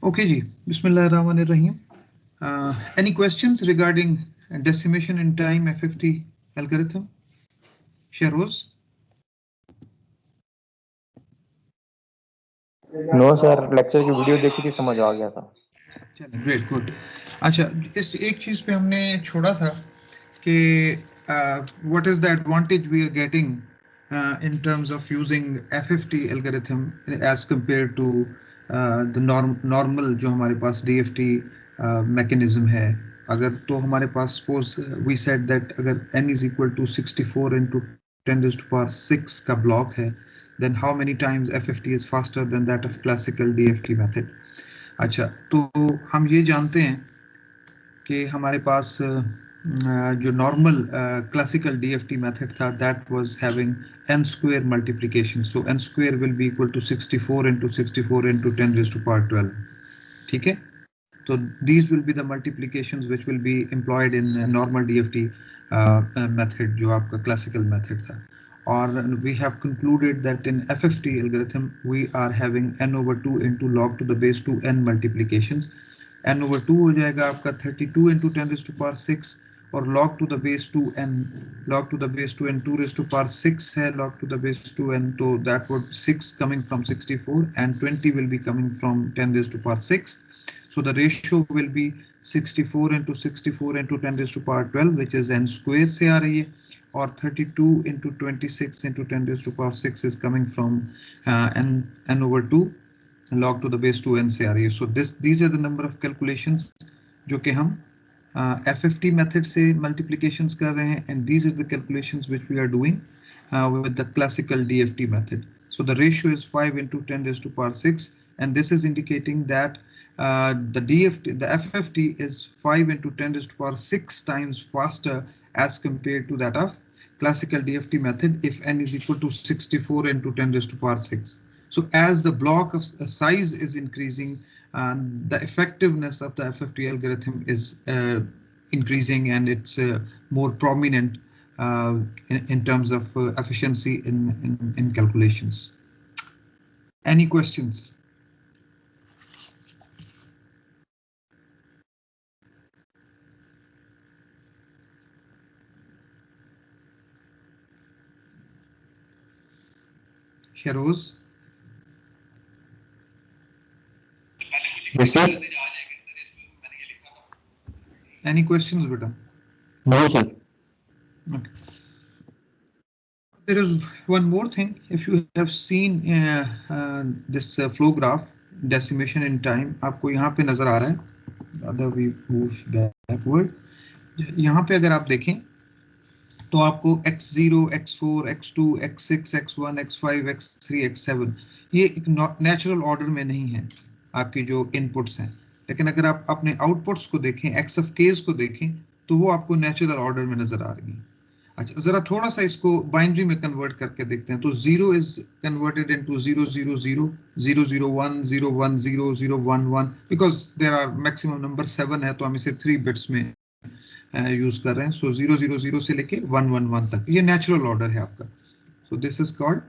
Okay जी, Bismillahirrahmanirrahim. Any questions regarding decimation in time FFT algorithm? Shahroz? No sir, lecture की video देखी थी, समझ आ गया था। चलिए, ग्रेट, गुड। अच्छा, इस एक चीज पे हमने छोड़ा था कि what is the advantage we are getting in terms of using FFT algorithm as compared to the normal जो हमारे पास DFT mechanism है। अगर तो हमारे पास suppose we said that अगर n is equal to 64 into 10 raised to power 6 का block है, then how many times FFT is faster than that of classical DFT method? अच्छा, तो हम ये जानते हैं कि हमारे पास जो नॉर्मल क्लासिकल डीएफटी मेथड था that was having n square multiplication, so n square will be equal to 64 into 64 into 10 raised to power 12। ठीक है, तो these will be the multiplications which will be employed in normal DFT method जो आपका classical method था। और we have concluded that in FFT algorithm we are having n over 2 into log to the base 2n multiplications। n over 2 हो जाएगा आपका 32 into 10 raised to power 6 और log to the base 2n, log to the base 2n 2 raised to power 6 है, log to the base 2n, तो that would 6 coming from 64 and 20 will be coming from 10 raised to power 6। So the ratio will be 64 into 64 into 10 raised to power 12, which is n square से आ रही है, और 32 into 26 into 10 raised to power 6 is coming from n over 2 log to the base 2n से आ रही है। So these are the number of calculations जो कि हम FFT method से multiplications कर रहे हैं, and these are the calculations which we are doing with the classical DFT method. So the ratio is 5 into 10 raised to power 6, and this is indicating that the FFT is 5 into 10 raised to power 6 times faster as compared to that of classical DFT method if n is equal to 64 into 10 raised to power 6. So as the block of size is increasing, the effectiveness of the FFT algorithm is increasing, and it's more prominent in terms of efficiency in calculations. Any questions? Shahroz? Yes sir. Any questions, beta? No sir. Okay. There is one more thing. If you have seen this flow graph decimation in time, आपको यहाँ पे नजर आ रहा है, rather we move backward, यहाँ पे अगर आप देखें तो आपको x0, x4, x2, x6, x1, x5, x3, x7 ये एक नेचुरल ऑर्डर में नहीं है आपकी जो इनपुट्स हैं, लेकिन अगर आप अपने आउटपुट्स को देखें, x of k's को देखें, तो वो आपको नेचुरल ऑर्डर में नजर आ रही है। अच्छा, जरा थोड़ा सा इसको बाइनरी में कन्वर्ट करके देखते हैं, तो 0 is converted into 0 0 0 0 0 1 0 1 0 0 1 1, because there are maximum number 7 है तो हम इसे 3 बिट्स में यूज कर रहे हैं। सो 0 0 0 से लेके 1 1 1 तक ये नेचुरल ऑर्डर है आपका। सो दिस इज कॉल्ड,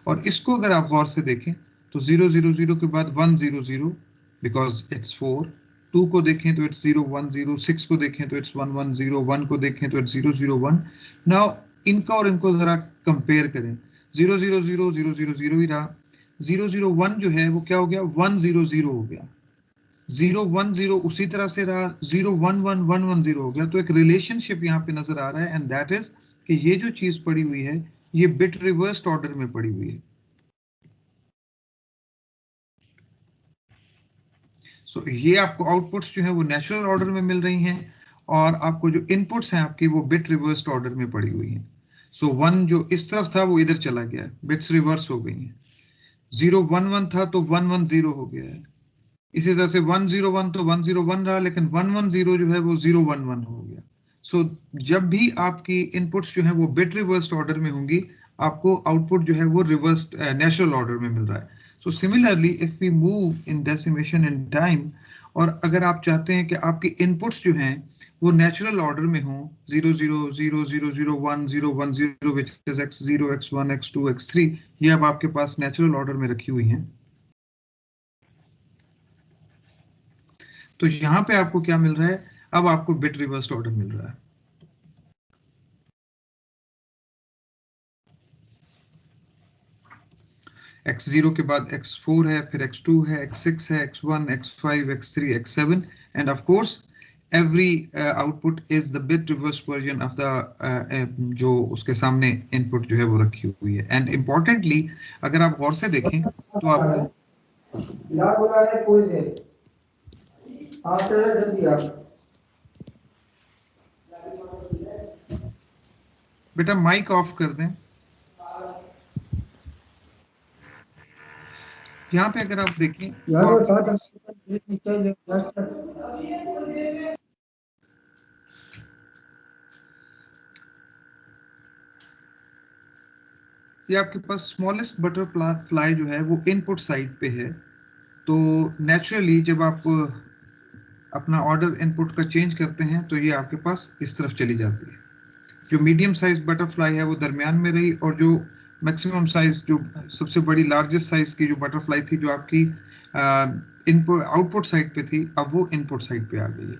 और इसको अगर आप गौर से देखें तो 0 0 0 के बाद 1 0 0 बिकॉज इट्स 4, 2 को देखें तो इट्स 0 1 0, 6 को देखें तो इट्स 1 1 0, 1 को देखें तो इट्स 0 0 1। नाउ इनका और इनको जरा कंपेयर करें, 0 0 0 0 0 0 ही रहा, 0 0 1 जो है वो क्या हो गया, 1 0 0 हो गया, 0 1 0 उसी तरह से रहा, 0 1 1 1 1 0 हो गया। तो एक रिलेशनशिप यहाँ पे नजर आ रहा है, एंड दैट इज कि ये जो चीज पड़ी हुई है ये बिट रिवर्स्ड ऑर्डर में पड़ी हुई है। सो ये आपको आउटपुट्स जो है वो नेचुरल ऑर्डर में मिल रही हैं, और आपको जो इनपुट्स हैं आपकी वो बिट रिवर्स्ड ऑर्डर में पड़ी हुई हैं। सो 1 जो इस तरफ था वो इधर चला गया है, बिट्स रिवर्स हो गई हैं। 0 1 1 था तो 1 1 0 हो गया है, इसी तरह से 1 0 1 तो 1 0 1 रहा, लेकिन 1 1 0 जो है वो 0 1 1 हो गया। सो जब भी आपकी इनपुट्स जो है वो बिट रिवर्स्ड ऑर्डर में होंगी, आपको आउटपुट जो है वो रिवर्स नेचुरल ऑर्डर में मिल रहा है। So similarly if we move in decimation in time, और अगर आप चाहते हैं कि आपके इनपुट्स जो हैं वो नेचुरल ऑर्डर में हो 0 0 0 0 0 1 0 1 0 which is x0 x1 x2 x3, ये अब आपके पास नेचुरल ऑर्डर में रखी हुई हैं। तो यहाँ पे आपको क्या मिल रहा है, अब आपको बिट रिवर्स्ड ऑर्डर मिल रहा है। x0 के बाद x4 है, फिर x2 है, x6 है, x1 x5 x3 x7 end of course every output is the bit reversed version of the जो उसके सामने इनपुट जो है वो रखी हुई है। एंड इम्पोर्टेंटली अगर आप गौर से देखें तो आपको बेटा माइक ऑफ कर दें। यहाँ पे अगर आप देखें तो आपके पास ये आपके पास स्मॉलेस्ट बटरफ्लाई जो है वो इनपुट साइड पे है। तो नेचुरली जब आप अपना ऑर्डर इनपुट का चेंज करते हैं तो ये आपके पास इस तरफ चली जाती है। जो मीडियम साइज बटरफ्लाई है वो दरमियान में रही, और जो मैक्सिमम साइज, जो सबसे बड़ी लार्जेस्ट साइज की जो बटरफ्लाई थी जो आपकी इनपुट आउटपुट साइड पे थी, अब वो इनपुट साइड पे आ गई है।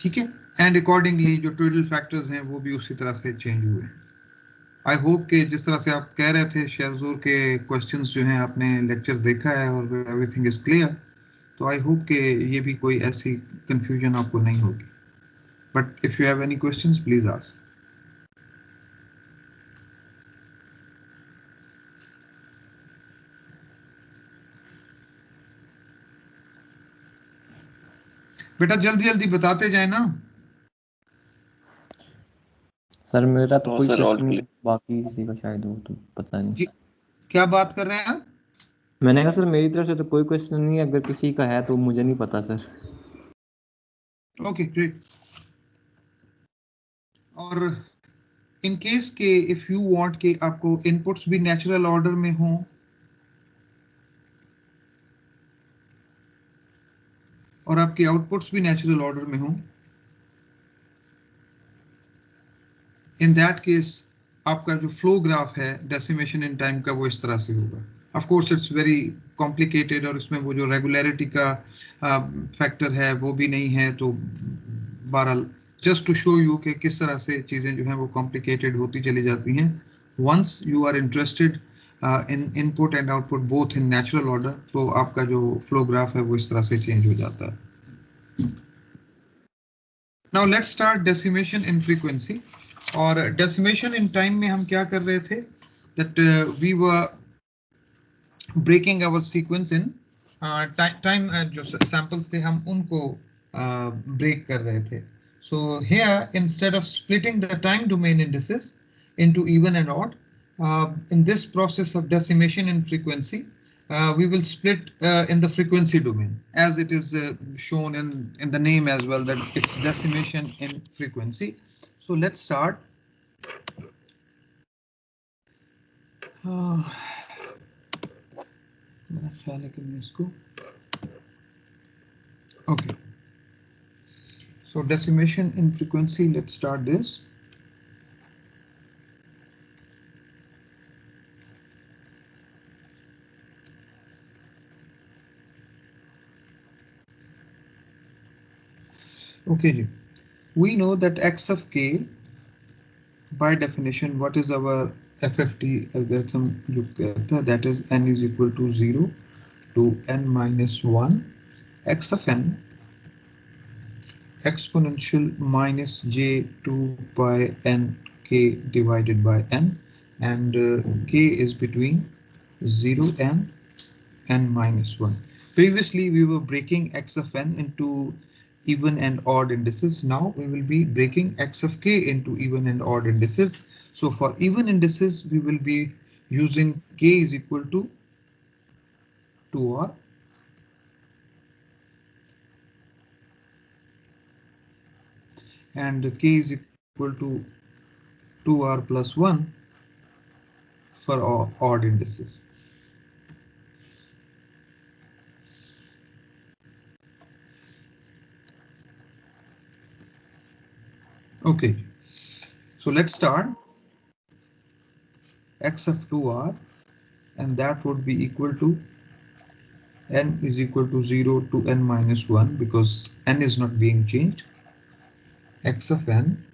ठीक है, एंड अकॉर्डिंगली जो टोटल फैक्टर्स हैं वो भी उसी तरह से चेंज हुए। आई होप कि जिस तरह से आप कह रहे थे शेरजूर के क्वेश्चंस जो हैं आपने लेक्चर देखा है और एवरीथिंग इज क्लियर, तो आई होप कि ये भी कोई ऐसी कंफ्यूजन आपको नहीं होगी। But if you have any questions please ask. बेटा जल्दी जल्दी बताते जाए ना। सर मेरा तो कोई क्वेश्चन बाकी किसी का शायद हो तो पता नहीं। क्या बात कर रहे हैं आप? मैंने कहा सर मेरी तरफ से तो कोई क्वेश्चन नहीं है, अगर किसी का है तो मुझे नहीं पता सर। Okay great. और इन केस के इफ यू वांट के आपको इनपुट्स भी नेचुरल ऑर्डर में हो और आपके आउटपुट्स भी नेचुरल ऑर्डर में हो, इन दैट केस आपका जो फ्लो ग्राफ है डेसिमेशन इन टाइम का वो इस तरह से होगा। Of course it's very complicated और इसमें वो जो रेगुलरिटी का फैक्टर है वो भी नहीं है, तो बहरहाल जस्ट टू शो यू कि किस तरह से चीज़ें जो हैं वो कॉम्प्लिकेटेड होती चली जाती हैं। Once you are interested in input and output both in natural order, तो आपका जो फ्लो ग्राफ है वो इस तरह से चेंज हो जाता है। Now let's start decimation in frequency. और डेसिमेशन इन टाइम में हम क्या कर रहे थे, that we were breaking our sequence in time. जो सैंपल्स थे हम उनको ब्रेक कर रहे थे। So here instead of splitting the time domain indices into even and odd, in this process of decimation in frequency, we will split in the frequency domain, as it is shown in the name as well, that it's decimation in frequency. So let's start. Okay, so decimation in frequency, let's start this. Okay, we know that x of k, by definition, what is our FFT algorithm? That is n is equal to 0 to n minus 1 x of n exponential minus j 2 pi n k divided by n, and k is between 0 and n minus 1. Previously we were breaking x of n into even and odd indices. Now we will be breaking x of k into even and odd indices. So for even indices we will be using k is equal to 2r, and k is equal to 2r plus 1 for all odd indices. Okay, so let's start. X of 2r, and that would be equal to n is equal to 0 to n minus 1 because n is not being changed. X of n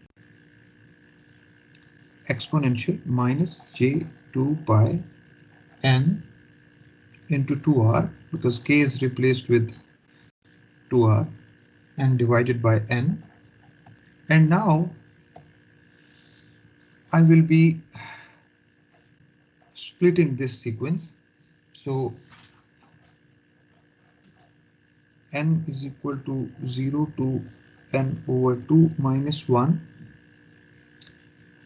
exponential minus j 2 pi n into 2r because k is replaced with 2r and divided by n. And now I will be splitting this sequence. So n is equal to 0 to n over 2 minus 1.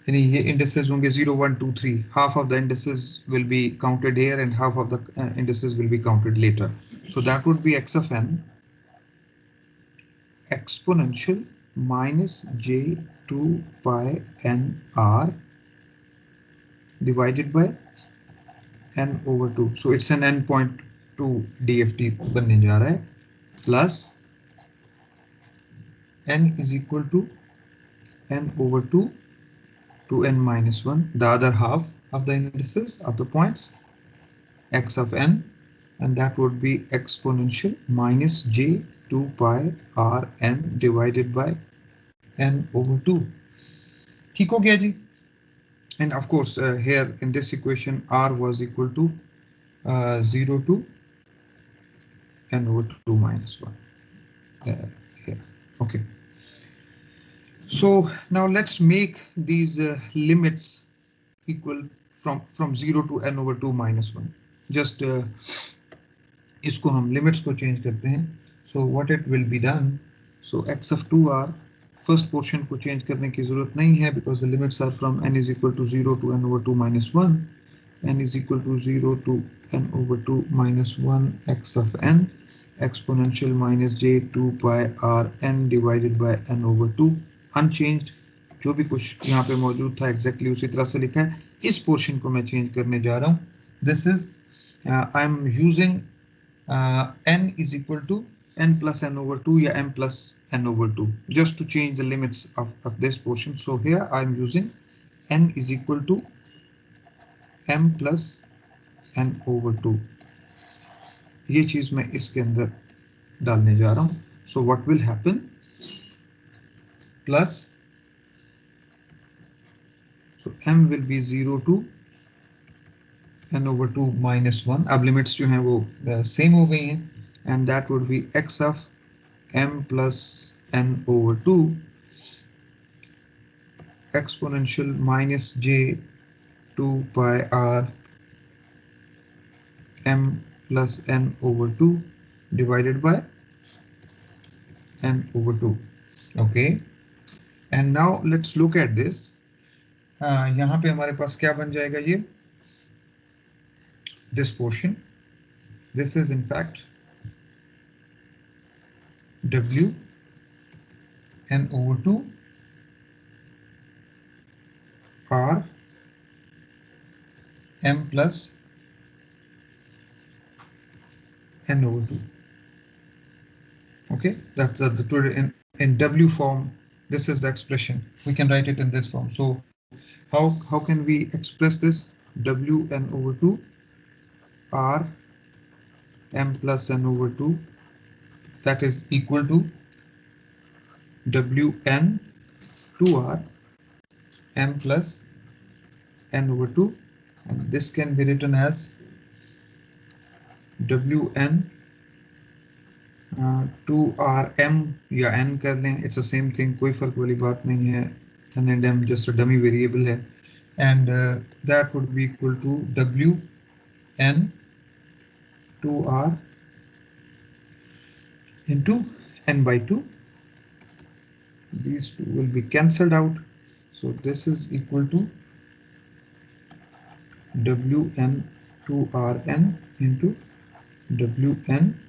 यानी ये indices होंगे 0, 1, 2, 3. Half of the indices will be counted here and half of the indices will be counted later. So that would be x of n exponential minus j 2 pi n r divided by n over 2. So it's an n.2 DFT बनने जा रहा है plus n is equal to n over 2 to n minus 1, the other half of the indices of the points, x of n, and that would be exponential minus j 2 pi r n divided by n over 2. ठीक हो गया जी? And of course here in this equation r was equal to 0 to n over 2 minus 1 here. Okay. So now let's make these limits equal from 0 to n over 2 minus 1. Just इसको हम limits को change करते हैं. So what it will be done? So x of 2r first portion को change करने की जरूरत नहीं है because the limits are from n is equal to 0 to n over 2 minus 1. N is equal to 0 to n over 2 minus 1 x of n exponential minus j 2 pi r n divided by n over 2 unchanged. जो भी कुछ यहाँ पे मौजूद था exactly उसी तरह से लिखा है. इस portion को मैं change करने जा रहा हूँ. This is I'm using n is equal to n plus n over 2 या m plus n over 2 just to change the limits of this portion. So here I'm using n is equal to m plus n over 2. ये चीज मैं इसके अंदर डालने जा रहा हूँ. So what will happen? Plus so m will be 0 to n over 2 minus 1. अब लिमिट्स जो हैं वो सेम हो गई हैं and that would be x of m plus n over 2 exponential minus j 2 pi r m plus n over 2 divided by n over 2. Okay, and now let's look at this. यहाँ पे हमारे पास क्या बन जाएगा ये? This portion. This is in fact w n over 2 r m plus n over 2. Okay, that's the in w form. This is the expression. We can write it in this form. So how can we express this? W n over 2 r m plus n over 2, that is equal to w n 2r m plus n over 2, and this can be written as w n 2rm या n कर लें, it's the same thing, कोई फर्क वाली बात नहीं है. n and m just a dummy variable है, and that would be equal to w n 2r into n by 2. These two will be cancelled out, so this is equal to w n 2rn into w n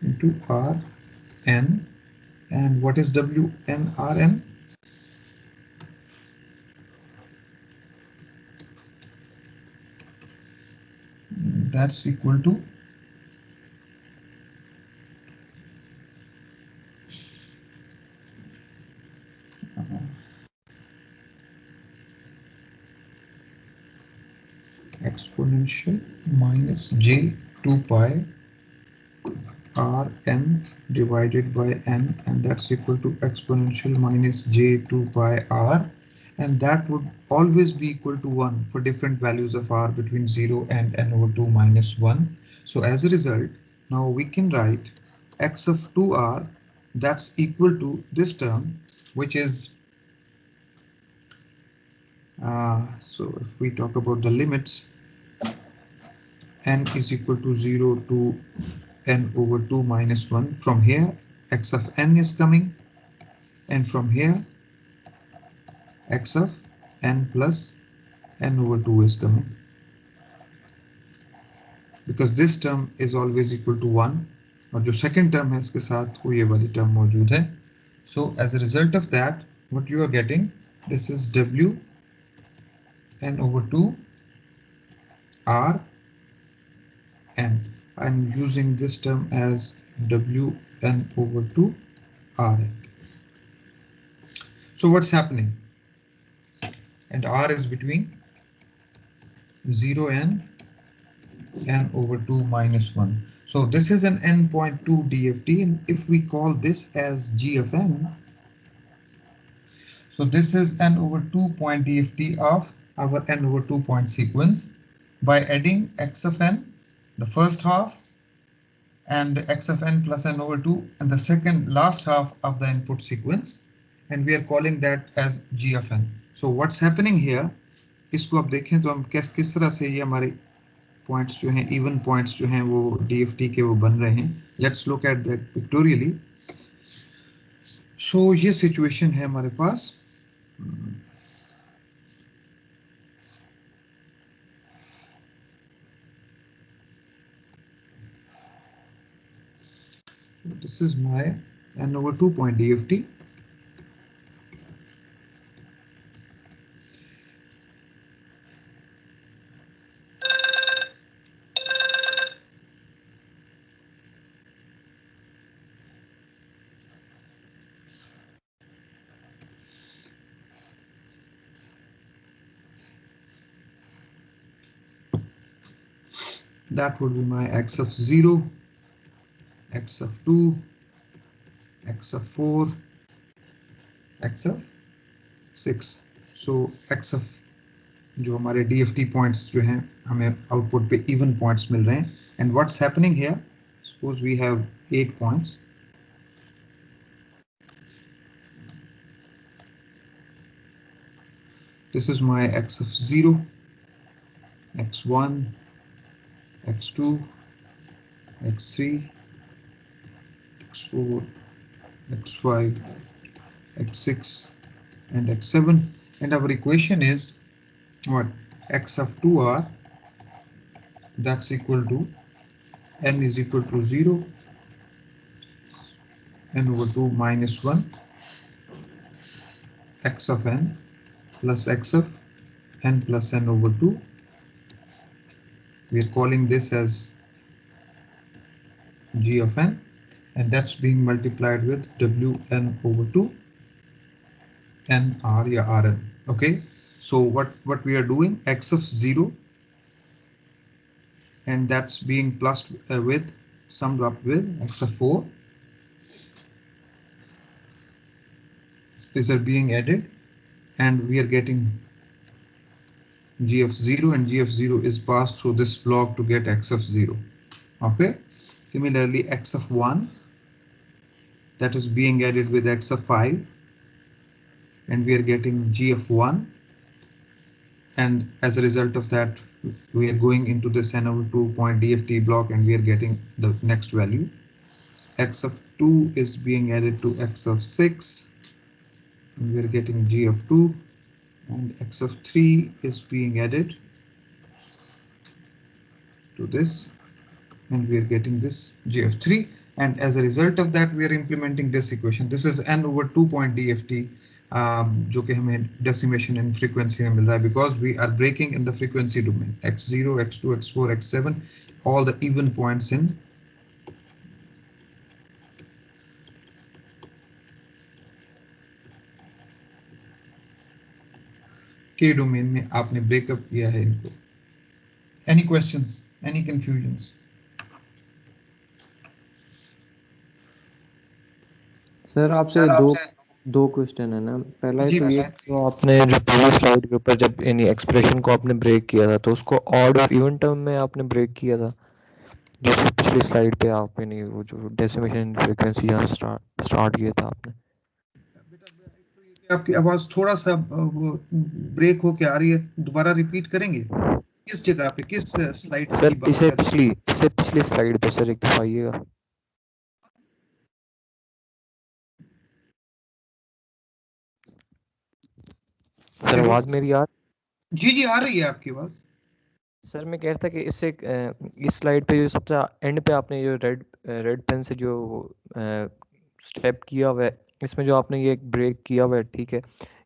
into r n. And what is w n r n? That's equal to exponential minus j 2 pi Rn divided by n, and that's equal to exponential minus j 2 pi r, and that would always be equal to 1 for different values of r between 0 and n over 2 minus 1. So as a result, now we can write x of 2r, that's equal to this term, which is so if we talk about the limits, n is equal to 0 to n over 2 minus 1. From here, x of n is coming, and from here, x of n plus n over 2 is coming. Because this term is always equal to 1, और जो second term है इसके साथ वो ये वाली term मौजूद है. So as a result of that, what you are getting, this is w n over 2 r n. I'm using this term as w n over 2 r n. So what's happening? And r is between 0 and n over 2 minus 1. So this is an n.2 DFT, and if we call this as g of n, so this is n over 2 point DFT of our n over 2 point sequence by adding x of n, the first half, and x of n plus n over 2, and the second last half of the input sequence, and we are calling that as g of n. So what's happening here, इसको आप देखें तो हम किस तरह से ये हमारे पॉइंट्स जो हैं, इवन पॉइंट्स जो हैं वो DFT के वो बन रहे हैं. Let's look at that pictorially. So ये सिचुएशन है हमारे पास. This is my n over 2 point DFT. That would be my x of 0, x of 2, x of 4, x of 6. So x of जो हमारे DFT points जो हैं हमें output पे even points मिल रहे हैं. And what's happening here? Suppose we have 8 points. This is my x of 0, x1, x2, x3, x4, x5, x6, and x7. And our equation is what? X of 2r, that's equal to n is equal to 0, n over 2 minus 1, x of n plus x of n plus n over 2. We are calling this as g of n, and that's being multiplied with wn over 2 n r या rn. Okay, so what we are doing, x of 0, and that's being plus with summed up with x of 4. These are being added, and we are getting g of 0, and g of 0 is passed through this block to get x of 0. Okay, similarly x of 1, that is being added with x of 5, and we are getting g of 1, and as a result of that we are going into this n over 2 point DFT block, and we are getting the next value. X of 2 is being added to x of 6, and we are getting g of 2, and x of 3 is being added to this, and we are getting this g of 3, and as a result of that we are implementing this equation. This is n over 2 point DFT जो कि हमें decimation in frequency में मिल रहा है, because we are breaking in the frequency domain. x0, x2, x4, x7, all the even points in k domain में आपने breakup किया है इनको. Any questions, any confusions? Sir आपसे दो क्वेश्चन है ना। पहला जी तो ये जो आपने जो पहली स्लाइड के ऊपर जब यानी एक्सप्रेशन को आपने ब्रेक किया था तो उसको ऑड और इवन टर्म में आपने ब्रेक किया था, जैसे पिछली स्लाइड पे आप यानी वो जो डेसिमेशन फ्रीक्वेंसी यहाँ स्टार्ट किया था आपने। आपकी आवाज थोड़ा सा वो ब्रेक होके आ रही है, दोबारा रिपीट करेंगे? किस जगह पे, किस स्लाइड सर की बात कर रहे हैं? इससे पिछली स्लाइड पे सर एक दफा आइएगा। सर आवाज मेरी आ जी जी आ रही है आपकी आवाज। सर मैं कह रहा था कि इससे इस स्लाइड पे जो सबसे एंड पे आपने जो रेड पेन से जो स्टेप किया हुआ है, इसमें जो आपने ये ब्रेक किया हुआ है, ठीक है,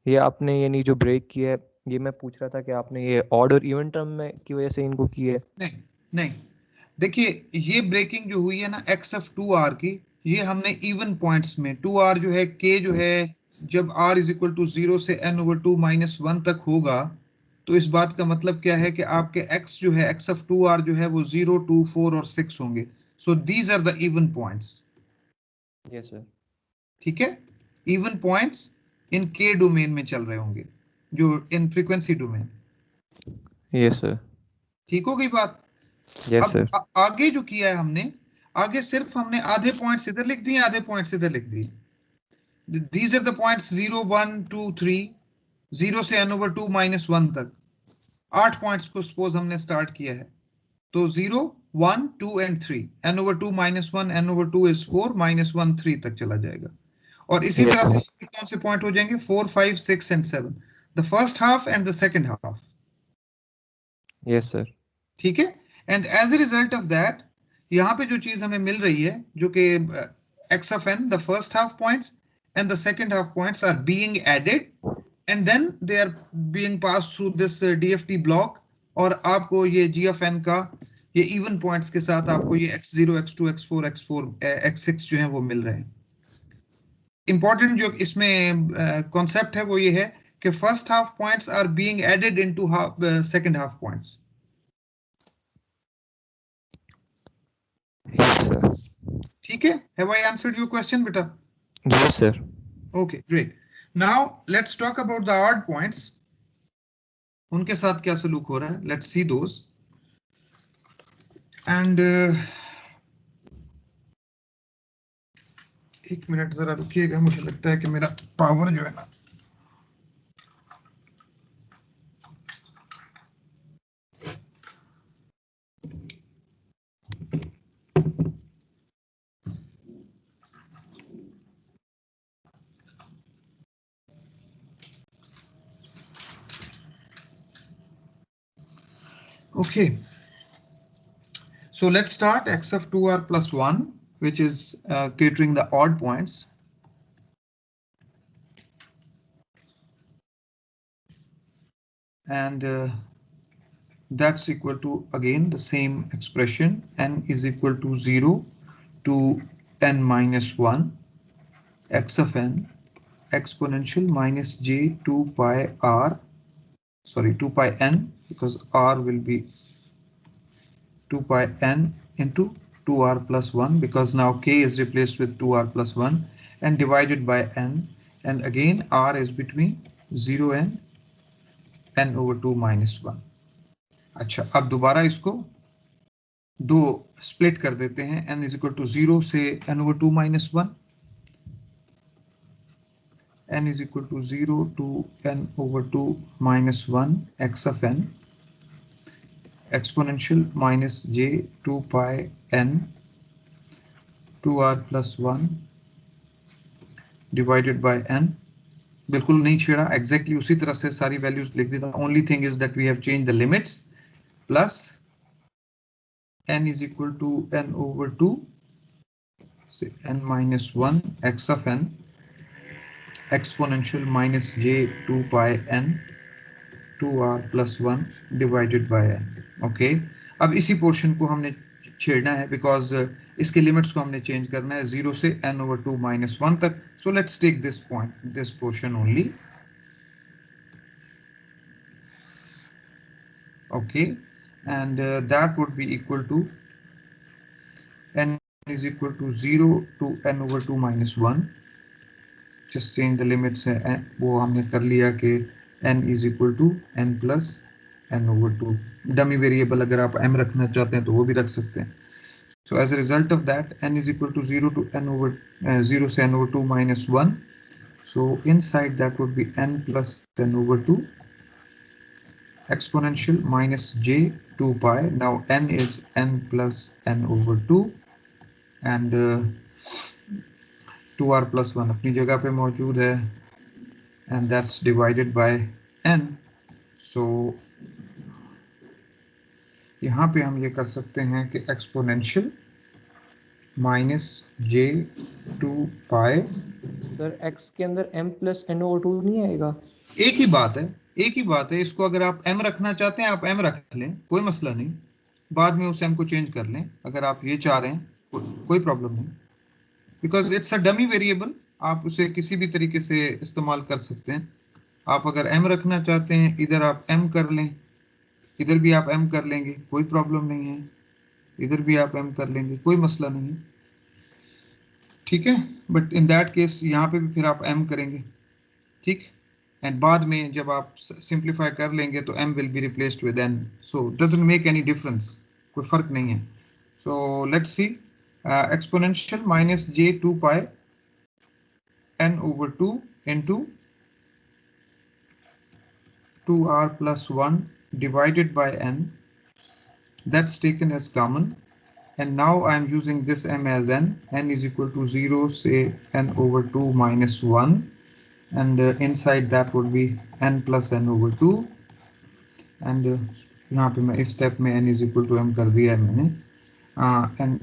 ये आपने यानी जो ब्रेक किया है, ये मैं पूछ रहा था कि आपने ये ऑड और इवन टर्म में की वजह से इनको किया है? नहीं नहीं, देखिए ये ब्रेकिंग जो हुई है ना XF2R की, ये हमने इवन पॉइंट्स में 2R जो है K जो है, जब R इज इक्वल टू 0 से n/2 - 1 तक होगा, तो इस बात का मतलब क्या है कि आपके X जो है XF2R जो है वो 0, 2, 4 और 6 होंगे। So these are the even points. Yes sir. ठीक है, even points in K domain में चल रहे होंगे, जो in frequency domain. Yes sir. ठीक हो गई बात? यस अब सर। आगे जो किया है हमने, आगे सिर्फ हमने आधे पॉइंट्स इधर लिख दिए, आधे पॉइंट्स इधर लिख दिए। दीज आर द पॉइंट्स 0, 1, 2, 3, 0 से n/2 - 1 तक 8 पॉइंट्स को सपोज हमने स्टार्ट किया है, तो 0, 1, 2 एंड 3, n/2 - 1, n/2 इज 4, -1, 3 तक चला जाएगा। और इसी यस तरह सर। से कौन से पॉइंट हो जाएंगे? 4, 5, 6 and 7, the first half and the second half. Yes sir. ठीक है, and as a result of that, यहाँ पे जो चीज हमें मिल रही है, जो कि x(n), the first half points and the second half points are being added, and then they are being pass through this DFT block, और आपको ये g(n) का ये इवन पॉइंट्स के साथ आपको ये x0, x2, x4, x6 जो है वो मिल रहे हैं। इंपॉर्टेंट जो इसमें कॉन्सेप्ट है वो ये है कि first half points are being added into second half points. Yes sir. ठीक है, have I answered your question, beta? Yes sir. Okay, great. Now let's talk about the odd points. उनके साथ क्या सलूक हो रहा है? Let's see those. And एक मिनट जरा रुकिएगा, मुझे लगता है कि मेरा पावर जो है ना, okay. So let's start XF2R plus 1, which is catering the odd points. And that's equal to, again, the same expression, n is equal to 0 to n minus 1 x of n exponential minus j 2 pi r, sorry, 2 pi n, because r will be 2 pi n into 2r plus 1, because now k is replaced with 2r plus 1, and divided by n, and again r is between 0 and n/2 minus 1. अच्छा, अब दोबारा इसको दो split कर देते हैं, n is equal to 0 से n/2 minus 1, n is equal to 0 to n/2 minus 1 x of n exponential minus j 2 pi n 2r plus 1 divided by n. बिल्कुल नहीं छेड़ा, एग्जैक्टली उसी तरह से सारी वैल्यूज लिख देता। Only thing is that we have change the limits, plus n is equal to n/2, say n minus 1 x of n exponential minus j 2 pi n 2r plus 1 divided by n. Okay, अब इसी portion को हमने छेड़ना है, because इसके limits को हमने change करना है 0 से n/2 minus 1 तक. So let's take this point, this portion only. Okay, and that would be equal to n is equal to 0 to n over 2 minus 1. Just change the limits है वो हमने कर लिया कि n is equal to n plus n over 2. Dummy variable अगर आप m रखना चाहते हैं तो वो भी रख सकते हैं. So as a result of that, n is equal to 0 to n over 0 से n over 2 minus 1. So inside that would be n plus n over 2 exponential minus j 2 pi. Now n is n plus n over 2 and 2r plus 1 अपनी जगह पे मौजूद है and that's divided by n. So यहाँ पे हम ये कर सकते हैं कि exponential minus j 2 pi. Sir x के अंदर m plus n over 2 नहीं आएगा? एक ही बात है. इसको अगर आप m रखना चाहते हैं आप m रख लें, कोई मसला नहीं. बाद में उस m को चेंज कर लें अगर आप ये चाह रहे हैं, कोई प्रॉब्लम नहीं. Because it's a dummy variable, आप उसे किसी भी तरीके से इस्तेमाल कर सकते हैं. आप अगर m रखना चाहते हैं इधर आप m कर लें, इधर भी आप m कर लेंगे, कोई प्रॉब्लम नहीं है. इधर भी आप m कर लेंगे, कोई मसला नहीं है. ठीक है, बट इन दैट केस यहाँ पे भी फिर आप m करेंगे. ठीक, एंड बाद में जब आप सिंप्लीफाई कर लेंगे तो m will be replaced with n. So doesn't make any difference, कोई फर्क नहीं है. So let's see exponential minus j 2 pi n over 2 into 2r plus 1 divided by n. That's taken as common, and now I'm using this m as n. N is equal to 0 say n over 2 minus 1, and inside that would be n plus n over 2, and यहाँ पे मैं इस step में n is equal to m कर दिया है मैंने. And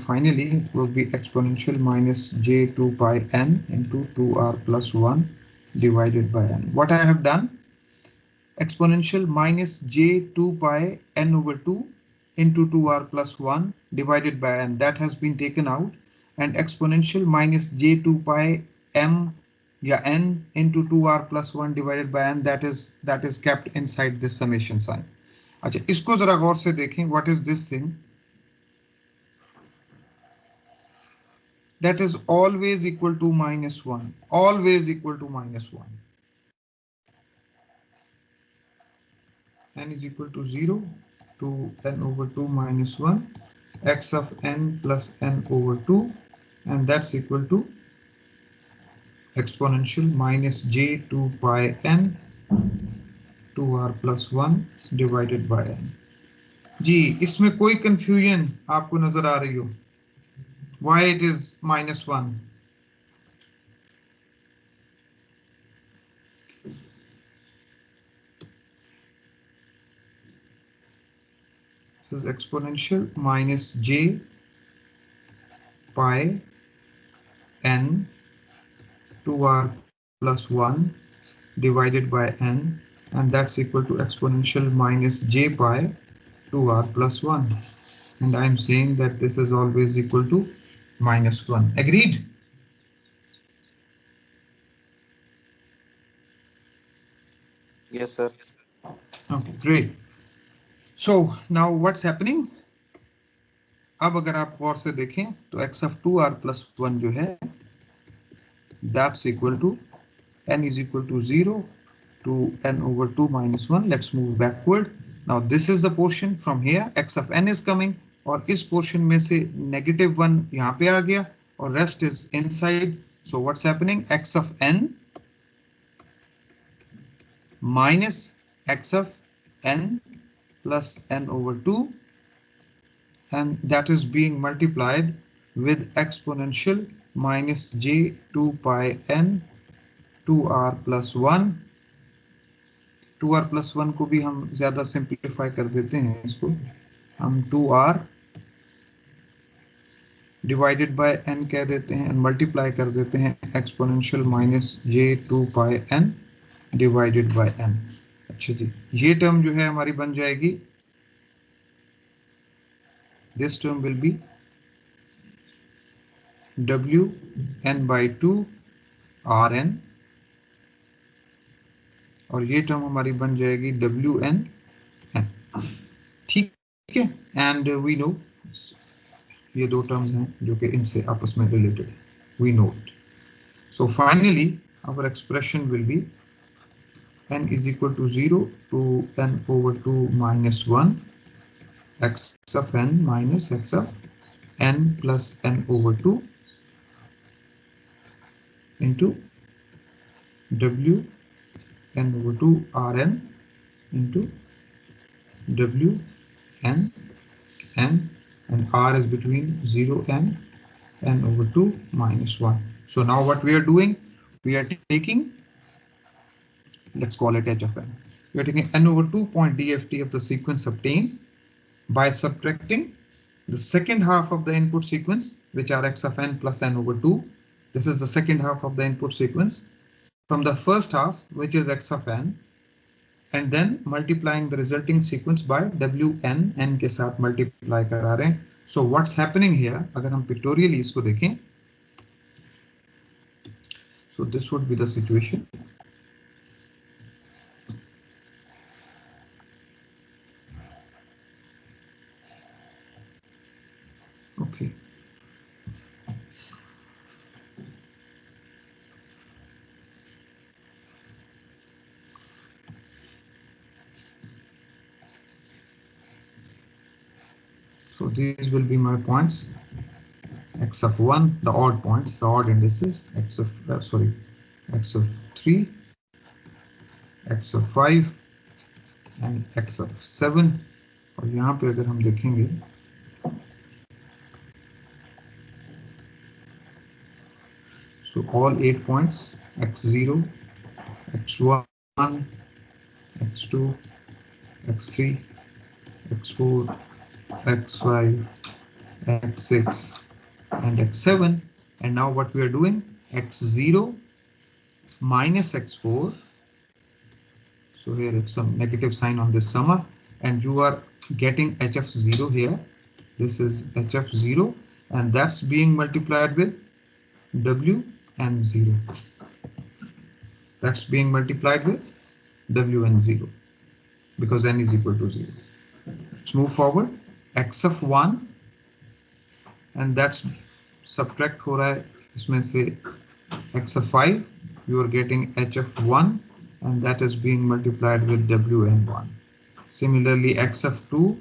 finally it will be exponential minus j 2 pi n into 2r plus 1 divided by n. What I have done, exponential minus j 2 pi n over 2 into 2r plus 1 divided by n, that has been taken out, and exponential minus j 2 pi m या n into 2r plus 1 divided by n, that is kept inside this summation sign. अच्छा, इसको जरा गौर से देखें. What is this thing? That is always equal to minus 1, always equal to minus 1. N is equal to 0 to n over 2 minus 1, x of n plus n over 2, and that's equal to exponential minus j 2 pi n 2r plus 1 divided by n. जी, इसमें कोई confusion आपको नजर आ रही हो? Why it is minus 1? This is exponential minus j pi n 2r plus 1 divided by n, and that's equal to exponential minus j pi 2r plus 1. And I'm saying that this is always equal to minus 1. Agreed? Yes, sir. Okay, great. So now what's happening? अब अगर आप गौर से देखें तो x of 2r plus 1 जो है, that's equal to n is equal to 0 to n over 2 minus 1. Let's move backward. Now this is the portion from here, x of n is coming, और इस portion में से -1 यहाँ पे आ गया और rest is inside. So what's happening? X of n minus x of n plus n over 2, and that is being multiplied with exponential minus j 2 pi n 2r plus 1. 2r plus 1 को भी हम ज्यादा simplify कर देते हैं, इसको हम 2r divided by n कह देते हैं, मल्टीप्लाई कर देते हैं exponential minus j 2 pi n divided by n. अच्छा जी, ये टर्म जो है हमारी बन जाएगी, this term will be w n by 2 rn, और ये टर्म हमारी बन जाएगी w n n. ठीक है, एंड वी नो ये दो टर्म्स हैं जो कि इनसे आपस में रिलेटेड है, we know it. So finally our expression will be n is equal to 0 to n over 2 minus 1 x of n minus x of n plus n over 2 into w n over 2 rn into w n n, and r is between 0 and n over 2 minus 1. So now what we are doing, we are taking, let's call it h of n. We are taking n over 2 point DFT of the sequence obtained by subtracting the second half of the input sequence, which are x of n plus n over 2. This is the second half of the input sequence from the first half, which is x of n, and then multiplying the resulting sequence by wn, n के साथ multiply करा रहे हैं. So what's happening here, अगर हम pictorially इसको देखें, so this would be the situation. Okay. So these will be my points. X of 1, the odd points, the odd indices, x of x of 3, x of 5 and x of 7. और यहाँ पे अगर हम देखेंगे so all 8 points, x0, x1, x2, x3, x4, x5, x6 and x7. And now what we are doing, x0 minus x4. So here it's some negative sign on this summer, and you are getting h of 0 here. This is h of 0, and that's being multiplied with w and 0. That's being multiplied with w and 0 because n is equal to 0. Let's move forward. X of 1, and that's subtract हो रहा है इसमें से x of 5. You are getting h of 1, and that is being multiplied with w and 1. Similarly, x of 2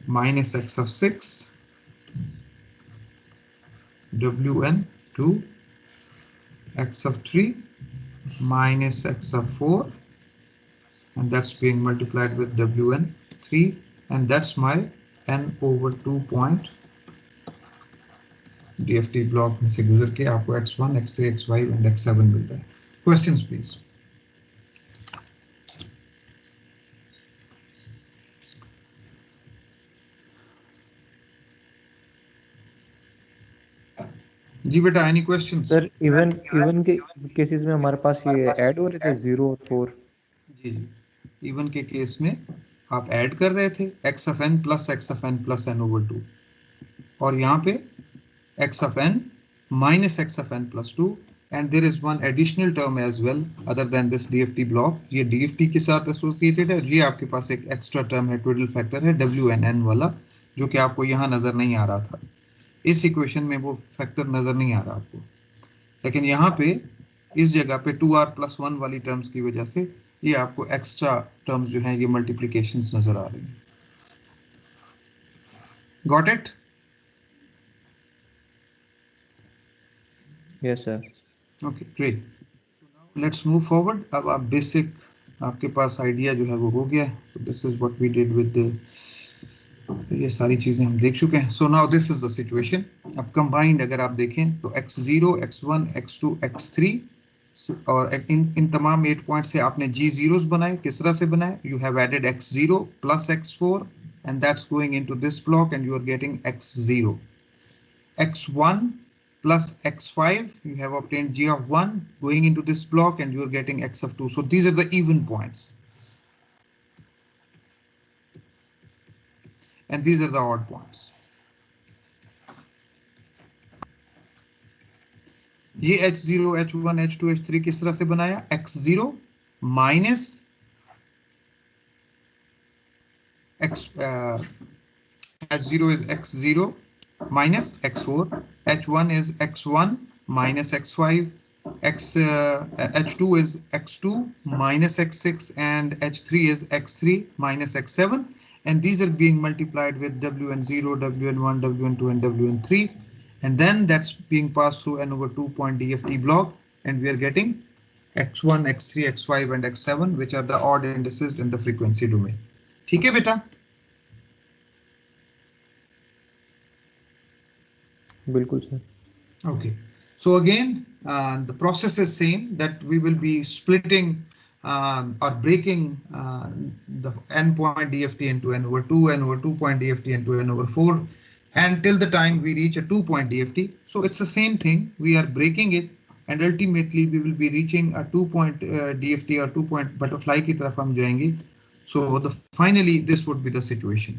minus x of 6, w and 2, x of 3 minus x of 4, and that's being multiplied with w and 3, and that's my n over 2 point DFT block में से गुजर के आपको x1, x3, x5 and x7 मिल रहा है. Questions please. जी बेटा, any questions? Sir even के cases में हमारे पास ये ऐड हो रहे थे 0 और 4. जी जी, इवन के केस में आप ऐड कर रहे थे x of n plus x of n plus n over 2, और यहाँ पे x of n minus x of n plus 2, and there is one additional term as well other than this DFT block. ये DFT के साथ associated है. ये आपके पास एक extra term है, twiddle factor है, w and n वाला, जो कि आपको यहाँ नजर नहीं आ रहा था. इस इक्वेशन में वो फैक्टर नजर नहीं आ रहा आपको, लेकिन यहाँ पे इस जगह पे 2r plus 1 वाली टर्म्स की वजह से ये आपको एक्स्ट्रा टर्म्स जो हैं ये मल्टीप्लिकेशंस नजर आ रही हैं. Got it? Yes sir. Okay great. Let's move forward. अब आप बेसिक, आपके पास आइडिया जो है वो हो गया है. तो this is what we did with, ये सारी चीजें हम देख चुके हैं. So now this is the situation. अब कंबाइंड अगर आप देखें तो x0, x1, x2, x3 और इन तमाम 8 पॉइंट से आपने g0s बनाए. किस तरह से बनाए? You have added x0 plus x4 and that's going into this block and you are getting x0. x1 plus x5, you have obtained g of 1 going into this block and you are getting x of 2. So these are the even points. And these are the odd points. ये h0, h1, h2, h3 किस तरह से बनाया? x0 minus x H0 is x0 minus x4, H1 is x1 minus x5, H2 is x2 minus x6, and H3 is x3 minus x7, and these are being multiplied with Wn0, Wn1, Wn2, and Wn3, and then that's being passed through n over 2 point DFT block, and we are getting x1, x3, x5, and x7, which are the odd indices in the frequency domain. ठीक है बेटा? बिल्कुल sir. Okay, so again, the process is same, that we will be splitting or breaking the n point DFT into n over 2, n over 2 point DFT into n over 4, until the time we reach a 2 point DFT. So it's the same thing, we are breaking it, and ultimately we will be reaching a 2 point DFT or 2 point butterfly की तरफ हम जाएंगे. So finally this would be the situation.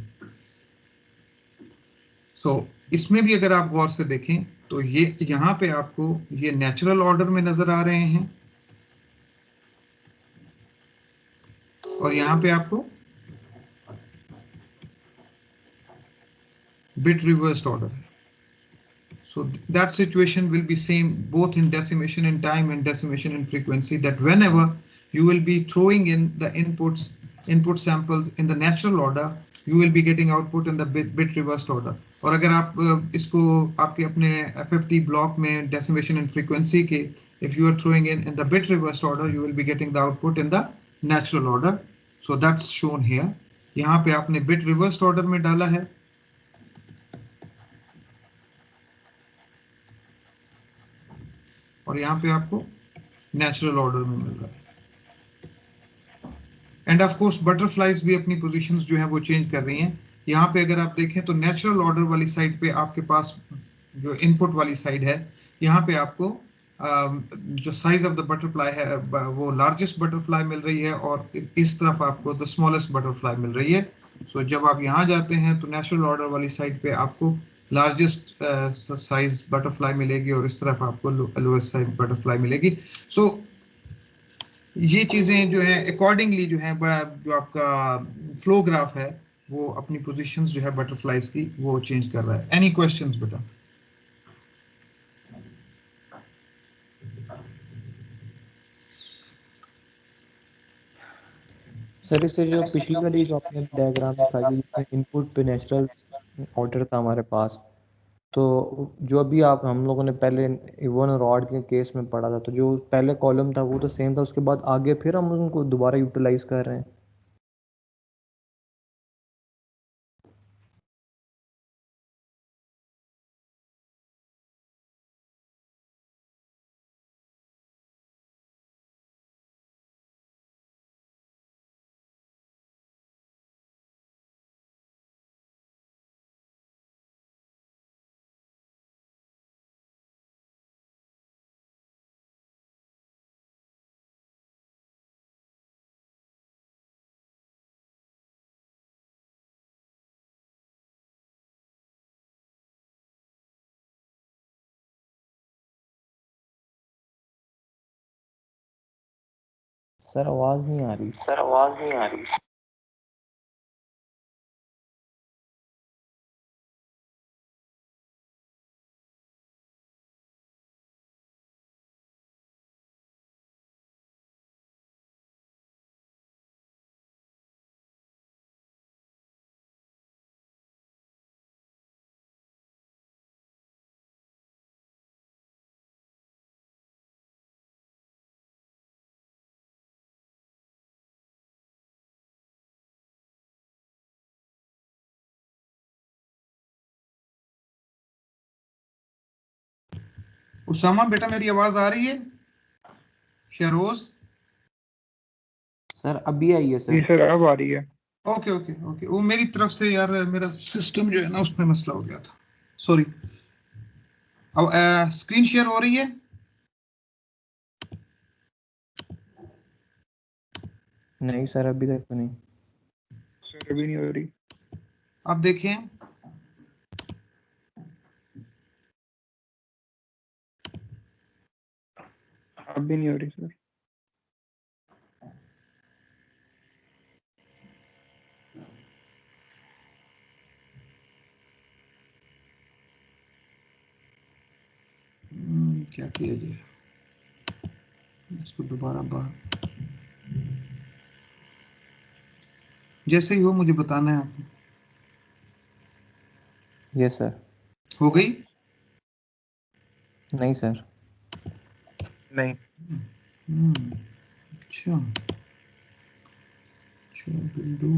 So इसमें भी अगर आप गौर से देखें तो ये यहाँ पे आपको ये नेचुरल ऑर्डर में नजर आ रहे हैं, और यहाँ पे आपको बिट रिवर्स्ड ऑर्डर है. So that situation will be same both in decimation in time and decimation in frequency, that whenever you will be throwing in the input samples in the natural order, you will be getting output in the bit reversed order. और अगर आप इसको आपके अपने FFT block में decimation and frequency के, if you are throwing in the bit reversed order, you will be getting the output in the natural order. So that's shown here. यहाँ पे आपने bit reversed order में डाला है, और यहाँ पे आपको नेचुरल ऑर्डर में मिल रहा है. एंड ऑफ कोर्स बटरफ्लाइज भी अपनी पोजीशंस जो है वो चेंज कर रही हैं. यहाँ पे अगर आप देखें तो नेचुरल ऑर्डर वाली साइड पे आपके पास जो इनपुट वाली साइड है, यहाँ पे आपको जो साइज ऑफ द बटरफ्लाई है वो लार्जेस्ट बटरफ्लाई मिल रही है, और इस तरफ आपको द स्मॉलेस्ट बटरफ्लाई मिल रही है. सो जब आप यहाँ जाते हैं तो नेचुरल ऑर्डर वाली साइड पे आपको लार्जेस्ट साइज बटरफ्लाई मिलेगी, और इस तरफ आपको लोएस्ट साइज बटरफ्लाई मिलेगी. सो ये चीजें जो है अकॉर्डिंगली जो है जो आपका फ्लो ग्राफ है वो अपनी पोजीशंस जो है बटरफ्लाइज की वो चेंज कर रहा है. एनी क्वेश्चंस बेटा? सर इससे जो पिछली वाली जो आपने डायग्राम दिखाई जिसमें इनपुट पे नेचुरल ऑर्डर था हमारे पास, तो जो अभी आप हम लोगों ने पहले इवन और ऑड के केस में पढ़ा था, तो जो पहले कॉलम था वो तो सेम था, उसके बाद आगे फिर हम उनको दोबारा यूटिलाइज कर रहे हैं. सर आवाज नहीं आ रही. सर आवाज नहीं आ रही. उसामा बेटा मेरी आवाज आ रही है? शहरोज? सर अभी आई है जी सर. सर अब आ रही है. ओके ओके ओके, वो मेरी तरफ से यार मेरा सिस्टम जो है ना उसमें मसला हो गया था, सॉरी. अब स्क्रीन शेयर हो रही है? नहीं सर अभी तक तो नहीं. सर अभी नहीं हो रही. आप देखें, अभी नहीं हो रही सर. किया जाए, इसको दोबारा बाहर, जैसे ही हो मुझे बताना है आपको। Yes sir. हो गई? नहीं सर। नहीं। अच्छा बिंदु,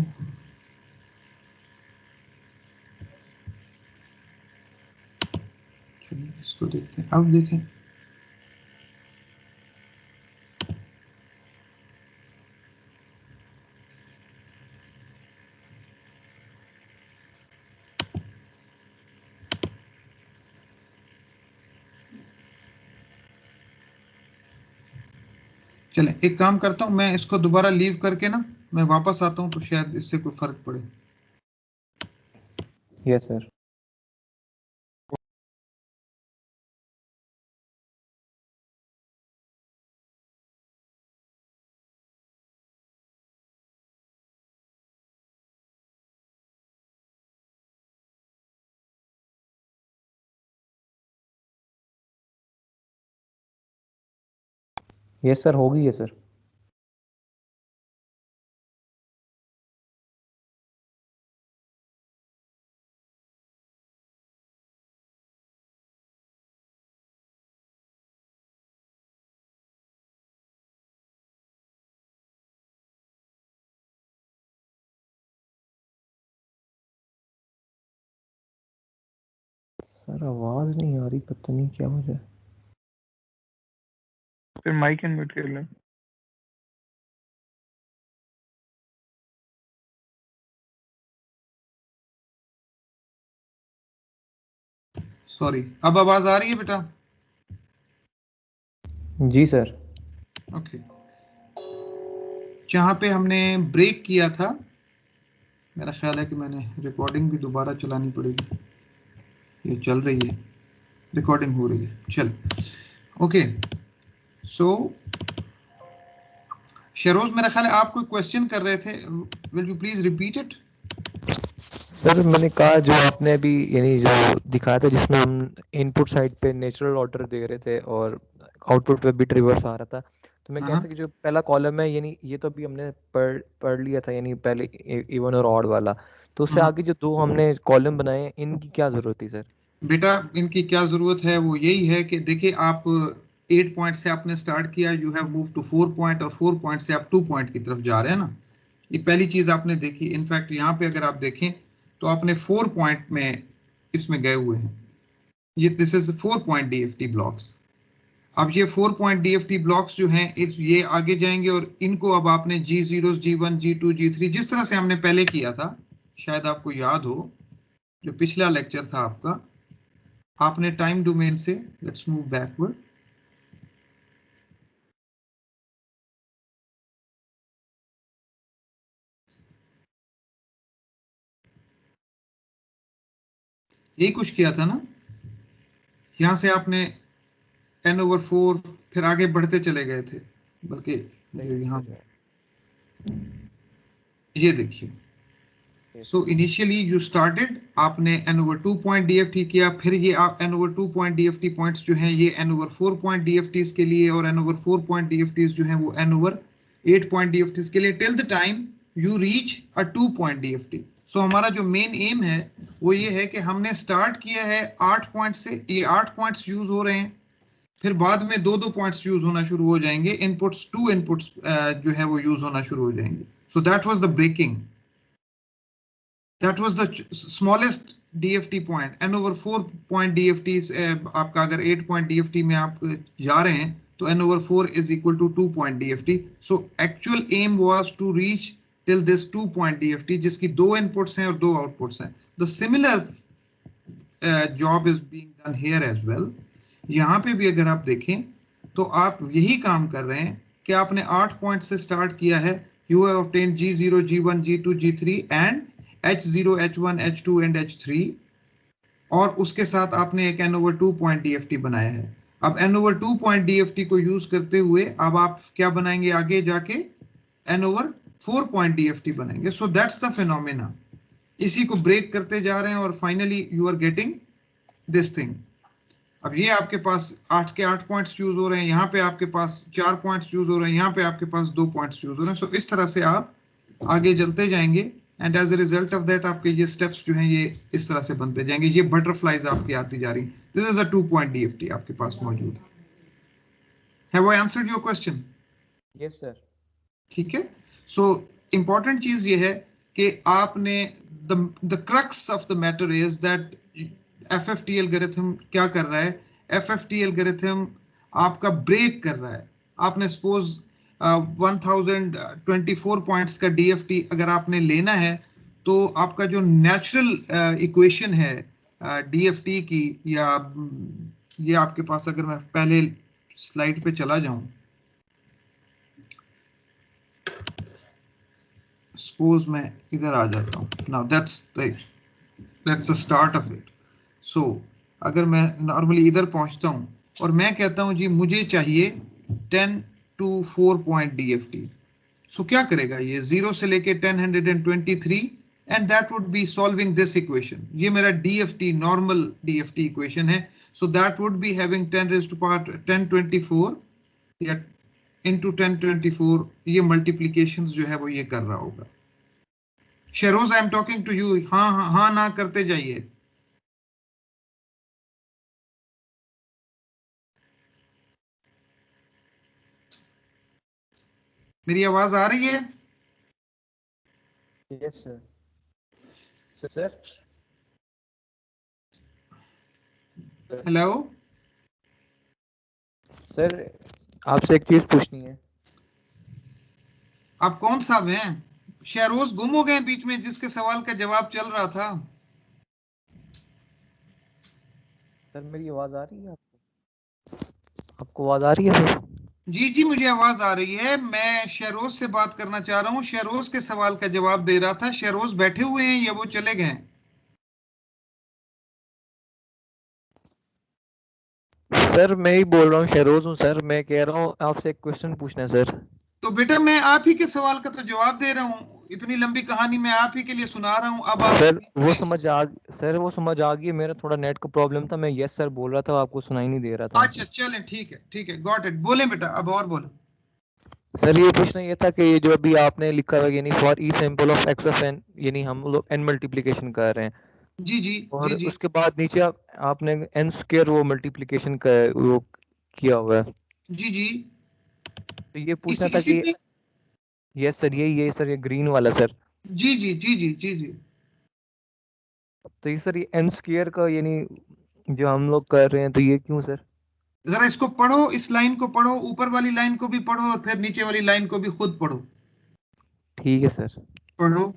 चलिए इसको देखते हैं। अब देखें, चलें एक काम करता हूं, मैं इसको दोबारा लीव करके ना मैं वापस आता हूं, तो शायद इससे कोई फर्क पड़े। Yes sir. यस सर, होगी ये सर। सर आवाज नहीं आ रही, पता नहीं क्या हो जाए। फिर माइक अनम्यूट कर लें। सॉरी, अब आवाज आ रही है बेटा? जी सर। ओके, जहां पे हमने ब्रेक किया था, मेरा ख्याल है कि मैंने रिकॉर्डिंग भी दोबारा चलानी पड़ेगी। ये चल रही है, रिकॉर्डिंग हो रही है, चल। ओके, सो शरोज, मेरा ख्याल है आप कोई क्वेश्चन कर रहे थे, will you please repeat it? Sir मैंने कहा जो आपने अभी यानी जो दिखाया था जिसमें हम इनपुट साइड पे नेचुरल ऑर्डर दे रहे थे और आउटपुट पे बिट रिवर्स आ रहा था, तो मैं कह रहा था कि जो पहला कॉलम है यानी ये तो अभी हमने पढ़ लिया था, यानी पहले इवन और ऑड वाला, तो उससे आगे जो दो हमने कॉलम बनाए इनकी क्या जरूरत थी सर? बेटा इनकी क्या जरूरत है, वो यही है कि देखिए आप 8 पॉइंट से आपने स्टार्ट किया, you have move to 4 point, और 4 पॉइंट से आप 2 पॉइंट की तरफ जा रहे हैं ना। ये पहली चीज आपने देखी। इनफैक्ट यहाँ पे अगर आप देखें तो आपने 4 पॉइंट में इसमें गए हुए हैं, ये this is 4 point DFT blocks. अब ये 4 पॉइंट डीएफटी ब्लॉक्स जो हैं ये आगे जाएंगे, और इनको अब आपने G0, G1, G2, G3 जिस तरह से हमने पहले किया था, शायद आपको याद हो जो पिछला लेक्चर था आपका, आपने टाइम डोमेन से, लेट्स मूव बैकवर्ड, यही कुछ किया था ना। यहां से आपने n/4 फिर आगे बढ़ते चले गए थे, बल्कि यहाँ ये देखिए। सो इनिशियली यू स्टार्टेड, आपने n/2 पॉइंट डीएफटी किया, फिर ये आप n/2 पॉइंट डीएफटी पॉइंट्स जो हैं ये n/4 पॉइंट डीएफटीज के लिए, और n/4 पॉइंट डीएफटीज जो हैं वो n/8 पॉइंट डीएफटीज के लिए, till the time you reach a 2 point DFT. So हमारा जो मेन एम है वो ये है कि हमने स्टार्ट किया है 8 पॉइंट से, ये 8 पॉइंट्स यूज हो रहे हैं, फिर बाद में 2-2 पॉइंट्स यूज होना शुरू हो जाएंगे, इनपुट्स 2 इनपुट्स जो है वो यूज होना शुरू हो जाएंगे। So that was the breaking, that was the smallest DFT point. n/4 point DFT आपका अगर 8 पॉइंट डीएफटी में आप जा रहे हैं तो n/4 is equal to 2 point DFT. So actual aim was to reach till this 2 point DFT, जिसकी 2 inputs हैं और 2 आउटपुट्स हैं। The similar job is being done here as well. यहाँ पे भी अगर आप देखें तो आप यही काम कर रहे हैं कि आपने 8 पॉइंट से स्टार्ट किया है, you have obtained G0, G1, G2, G3 and H0, H1, H2 and H3, और उसके साथ आपने एक n/2 पॉइंट डीएफटी बनाया है। अब n/2 पॉइंट डीएफटी को यूज करते हुए अब आप क्या बनाएंगे, आगे जाके n/4 पॉइंट डीएफटी बनाएंगे। सो दैट्स द फिनोमेना, इसी को ब्रेक करते जा रहे हैं और finally you are getting this thing. अब ये आपके पास 8 के 8 पॉइंट्स चूज हो रहे हैं, यहाँ पे आपके पास 4 पॉइंट्स चूज हो रहे हैं, यहाँ पे आपके पास 2 पॉइंट्स चूज हो रहे हैं। सो इस तरह से आप आगे चलते जाएंगे and as a result of that आपके ये स्टेप्स जो हैं ये इस तरह से बनते जाएंगे। ये बटरफ्लाइज आपकी आती जा रही। This is a 2 point DFT आपके पास मौजूद है। Have I answered your question? Yes sir. ठीक है। सो इंपॉर्टेंट चीज ये है कि आपने the crux of the matter is that FFT algorithm क्या कर रहा है। एफएफटी एल्गोरिथम आपका ब्रेक कर रहा है। आपने सपोज 1024 पॉइंट्स का डीएफटी अगर आपने लेना है तो आपका जो नेचुरल इक्वेशन है डीएफटी की, या ये आपके पास, अगर मैं पहले स्लाइड पे चला जाऊं, सपोज मैं इधर आ जाता हूं। Now that's the start of it. So अगर मैं नॉर्मली इधर पहुंचता हूं और मैं कहता हूं जी मुझे चाहिए 10 to 4 पॉइंट डीएफटी, सो क्या करेगा ये 0 से लेके 1023 and that would be solving this equation. ये मेरा डीएफटी नॉर्मल डीएफटी इक्वेशन है। So that would be having 10 raised to power 1024 या into 1024, ये मल्टीप्लीकेशंस जो है वो ये कर रहा होगा। Sheroz I am talking to you, हाँ हाँ हाँ ना करते जाइए। मेरी आवाज आ रही है? Yes sir. Sir hello, sir आपसे एक चीज पूछनी है। आप कौन साहब हैं? शेरोज गुम हो गए बीच में, जिसके सवाल का जवाब चल रहा था। सर मेरी आवाज आ रही है आपको? आपको आवाज आ रही है सर? जी जी मुझे आवाज आ रही है। मैं शेरोज से बात करना चाह रहा हूँ। शेरोज के सवाल का जवाब दे रहा था। शेरोज बैठे हुए हैं या वो चले गए? सर मैं ही बोल रहा हूँ, शेरोज हूँ सर। मैं कह रहा हूँ आपसे एक क्वेश्चन पूछना है सर। तो बेटा मैं आप ही के सवाल का तो जवाब दे रहा हूँ। इतनी लंबी कहानी मैं आप ही के लिए सुना रहा हूँ। अब आप सर वो समझ आ गई। मेरा थोड़ा नेट का प्रॉब्लम था, मैं यस सर बोल रहा था, आपको सुनाई नहीं दे रहा था। अच्छा चलें, ठीक है, गॉट इट। बोले बेटा, अब और बोलो। सर ये पूछना ये था कि ये जो अभी आपने लिखा है यानी for each sample of x of n, यानी हम लोग एन मल्टीप्लिकेशन कर रहे हैं जी जी और जी जी उसके बाद नीचे आपने एन स्क्वायर वो मल्टीप्लिकेशन का वो किया हुआ है। जी जी तो ये पूछना था इसी कि पे। यस सर ये सर ये ग्रीन वाला सर। जी जी जी जी जी जी तो ये सर ये एन स्क्वायर का यानी जो हम लोग कर रहे हैं, तो ये क्यों सर? जरा इसको पढ़ो, इस लाइन को पढ़ो, ऊपर वाली लाइन को भी पढ़ो और फिर नीचे वाली लाइन को भी खुद पढ़ो। ठीक है सर। पढ़ो।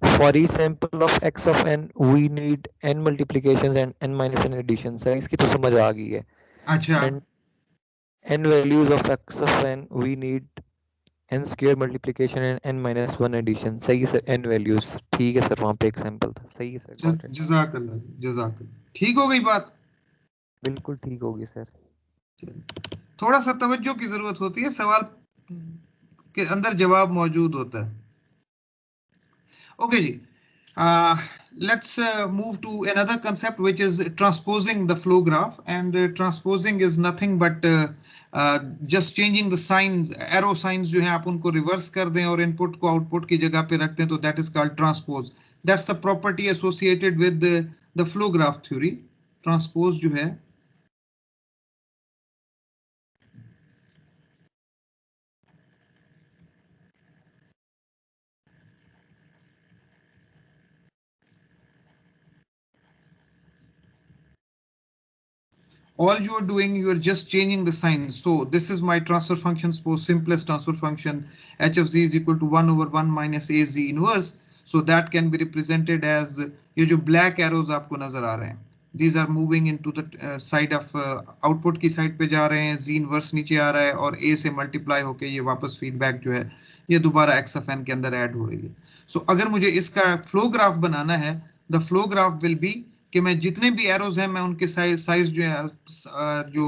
For each sample of x of n, we need n multiplications and n minus n additions. Sir इसकी तो समझ आ गई है। अच्छा And n values of x of n, we need n square multiplication and n minus 1 addition. सही है sir, n values। ठीक है सर, वहाँ पे एक सैंपल था। सही है सर, गॉट इट। जजाकल्लाह जजाकल्लाह। ठीक हो गई बात? बिल्कुल ठीक होगी सर। थोड़ा सा तवज्जो की जरूरत होती है, सवाल के अंदर जवाब मौजूद होता है। ओके जी, let's move to another concept which is transposing the flow graph, and transposing is nothing but just changing the signs, arrow signs जो है आप उनको रिवर्स कर दें और इनपुट को आउटपुट की जगह पे रख दें, तो that is called transpose. That's the property associated with the flow graph theory. Transpose जो है all you are doing, you are just changing the signs. So this is my transfer function, suppose simplest transfer function h of z is equal to 1 over 1 minus a z inverse. So that can be represented as ये जो black arrows आपको नजर आ रहे हैं, these are moving into the side of output की side पे जा रहे हैं, z inverse नीचे आ रहा है और a से multiply होके ये वापस feedback जो है ये दोबारा x of n के अंदर ऐड हो रही है। So अगर मुझे इसका flow graph बनाना है, the flow graph will be कि मैं जितने भी एरोज हैं मैं उनके साइज जो है जो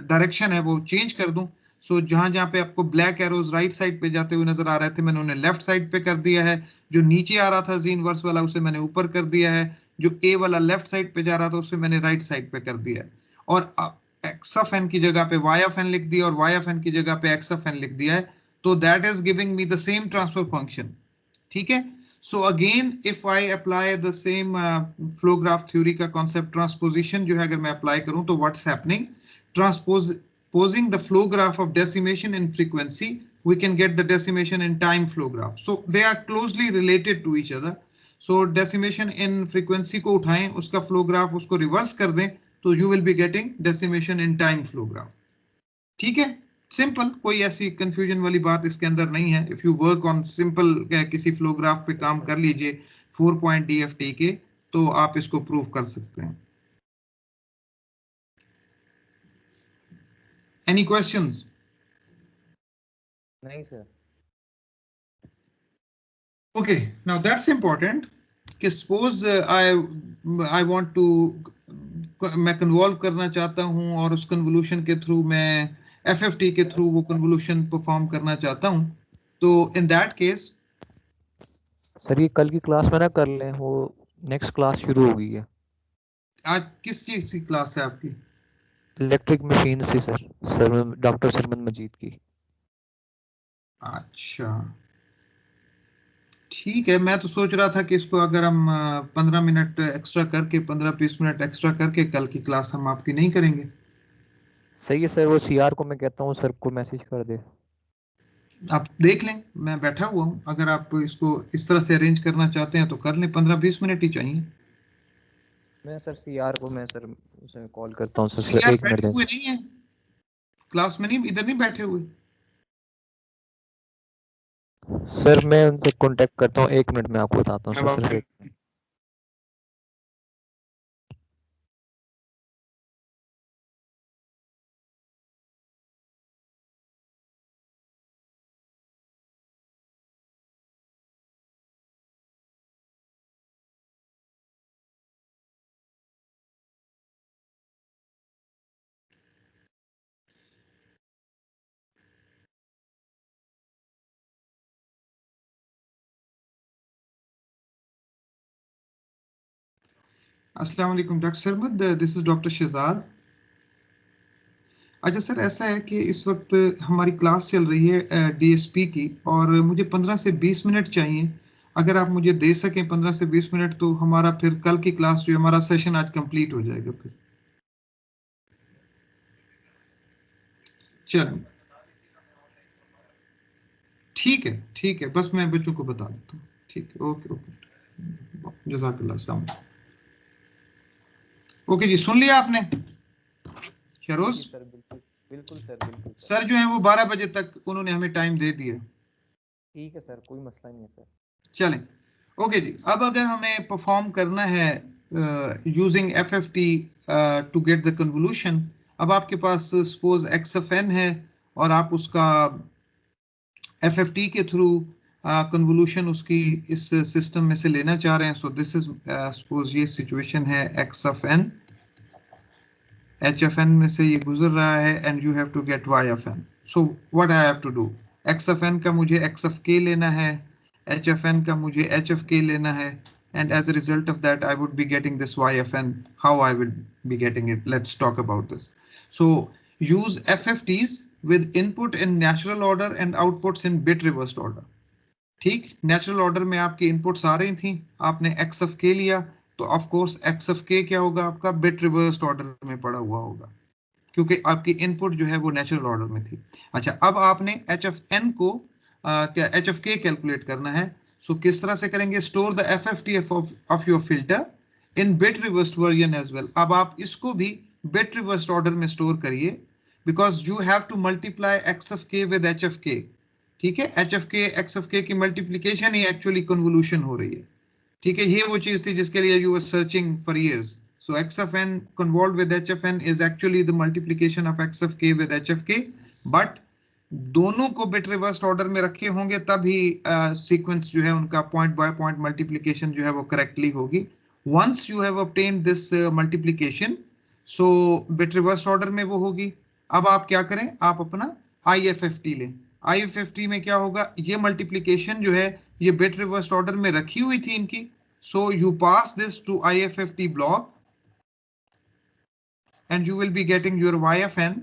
डायरेक्शन है वो चेंज कर दूं। सो जहां जहां पे आपको ब्लैक एरोज राइट साइड पे जाते हुए नजर आ रहे थे, मैंने उन्हें लेफ्ट साइड पे कर दिया है। जो नीचे आ रहा था जी इनवर्स वाला, उसे मैंने ऊपर कर दिया है। जो ए वाला लेफ्ट साइड पे जा रहा था उसे मैंने राइट साइड पे कर दिया है, और एक्स ऑफ एन की जगह पे वाई ऑफ एन लिख दिया और वाई ऑफ एन की जगह पे एक्स ऑफ एन लिख दिया है, तो that is giving me the same transfer function. ठीक है, so again if I apply the same flow graph theory का कॉन्सेप्ट ट्रांसपोजिशन जो है अगर मैं अप्लाई करूं तो what's happening, transposing the flow graph of decimation in frequency we can get the decimation in time flow graph, so they are closely related to each other. So decimation in frequency को उठाएं, उसका flow graph उसको reverse कर दें, तो you will be getting decimation in time flow graph. ठीक है, simple, कोई ऐसी कंफ्यूजन वाली बात इसके अंदर नहीं है। If you work on simple किसी फ्लो ग्राफ पे काम कर लीजिए 4 पॉइंट DFT के, तो आप इसको प्रूव कर सकते हैं। Any questions? नहीं sir. Okay, now that's important कि suppose I want to, मैं कन्वॉल्व करना चाहता हूं और उस कन्वोल्यूशन के थ्रू मैं FFT के थ्रू वो कन्वोल्यूशन परफॉर्म करना चाहता हूं, तो इन दैट केस सर ये कल की क्लास में ना कर लें, वो नेक्स्ट क्लास शुरू हो गई है। आज किस चीज की क्लास है आपकी? इलेक्ट्रिक मशीन से सर डॉक्टर सरमन मजीद की। अच्छा ठीक है, मैं तो सोच रहा था कि इसको अगर हम 15 मिनट एक्स्ट्रा करके 15-20 मिनट एक्स्ट्रा करके कल की क्लास हम आपकी नहीं करेंगे। सही है सर, वो CR को मैं कहता हूँ सर को मैसेज कर दे। आप देख लें, मैं बैठा हुआ हूँ, अगर आप इसको इस तरह से अरेंज करना चाहते हैं तो कर लें, 15-20 मिनट ही चाहिए। मैं सर CR को मैं सर उसे कॉल करता हूँ सर, CR 1 मिनट बैठे दें। हुए नहीं है क्लास में, नहीं इधर नहीं बैठे हुए। सर मैं उनसे कांटेक्ट करता हूँ, 1 मिनट में आपको बताता हूँ सर, सिर्फ 1 अस्सलाम वालेकुम doctor Sarmad, this is doctor Shahzad. अच्छा सर, ऐसा है कि इस वक्त हमारी क्लास चल रही है DSP की, और मुझे 15 से 20 मिनट चाहिए। अगर आप मुझे दे सकें 15 से 20 मिनट, तो हमारा फिर कल की क्लास जो हमारा सेशन आज कंप्लीट हो जाएगा फिर। चलो ठीक है, बस मैं बच्चों को बता देता हूँ। ठीक है, ओके ओके, जज़ाकल्लाह, अस्सलाम वालेकुम। ओके जी, सुन लिया आपने शरोज? सर बिल्कुल सर, बिल्कुल सर जो है वो 12 बजे तक उन्होंने हमें टाइम दे दिया। ठीक है सर, कोई मसला नहीं है सर। चलें, ओके जी। अब अगर हमें परफॉर्म करना है using FFT to get the convolution, अब आपके पास सपोज एक्स ऑफ एन है और आप उसका FFT के थ्रू कन्वोल्यूशन उसकी इस सिस्टम में से लेना चाह रहे हैं। सो दिस इज सपोज ये सिचुएशन है, x of n, h of n में से ये गुजर रहा है, and you have to get y of n. So what I have to do, x of n का मुझे एक्स ऑफ के लेना है, एच ऑफ एन का मुझे एच ऑफ के लेना है, and as a result of that I would be getting this y of n. How I will be getting it, let's talk about this. So use FFTs with input in natural order and outputs in bit reversed order. ठीक, natural order में आपकी inputs आ रही थी, आपने x of k लिया, तो of course x of k क्या होगा आपका, बिट रिवर्स्ड ऑर्डर में पड़ा हुआ होगा, क्योंकि आपकी इनपुट जो है वो नेचुरल ऑर्डर में थी। अच्छा, अब आपने h of n को क्या h of k कैलकुलेट करना है। सो किस तरह से करेंगे, store the FFT of your filter in bit reversed version as well. अब आप इसको भी बिट रिवर्स्ड ऑर्डर में स्टोर करिए, because you have to multiply x of k with h of k। ठीक है, h of k x of k की multiplication ही actually convolution हो रही है। ठीक है, ये वो चीज थी जिसके लिए you were searching for years. So x of n convolved with h of n is actually the multiplication of x of k with h of k, but दोनों को बिट रिवर्स्ड ऑर्डर में रखे होंगे तभी सीक्वेंस जो है उनका point by point multiplication जो है वो करेक्टली होगी। Once you have obtained this multiplication, so bit reversed order में वो होगी। अब आप क्या करें, आप अपना IFFT लें। IFFT में क्या होगा, ये मल्टीप्लिकेशन जो है ये बिट रिवर्स्ड ऑर्डर में रखी हुई थी इनकी, So you pass this to IFFT block and you will be getting your YFN.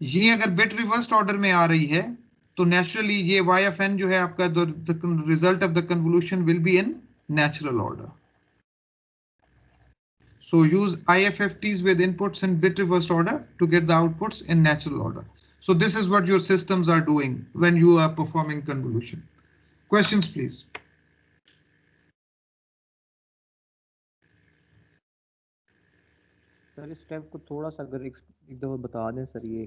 ये अगर बिट रिवर्स्ड ऑर्डर में आ रही है तो नेचुरली ये YFN जो है आपका result of the convolution will be in natural order. So use IFFTs with inputs in bit reversed order to get the outputs in natural order. So this is what your systems are doing when you are performing convolution. Questions, please. Sir इस step को थोड़ा सा अगर एक दफा बता दें sir, ये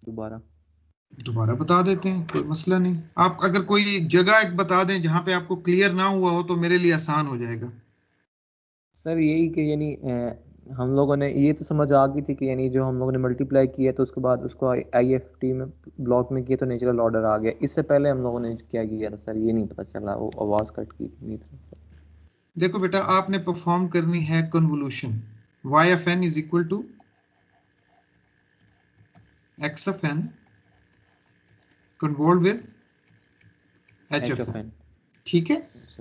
दोबारा बता देते हैं, कोई मसला नहीं. आप अगर कोई जगह एक बता दें जहां पे आपको क्लियर ना हुआ हो तो मेरे लिए आसान हो जाएगा. सर यही कि यानी हम लोगों ने ये तो समझ आ गई थी कि यानी जो हम लोगों ने मल्टीप्लाई किया तो उसके बाद उसको IFT में ब्लॉक में किया तो नेचुरल ऑर्डर आ गया. इससे पहले हम लोगों ने क्या किया था सर, ये नहीं पता चला, वो आवाज कट की थी. देखो बेटा, आपने परफॉर्म करनी है convolution. YFN is equal to XFN convolved with HFN. ठीक है,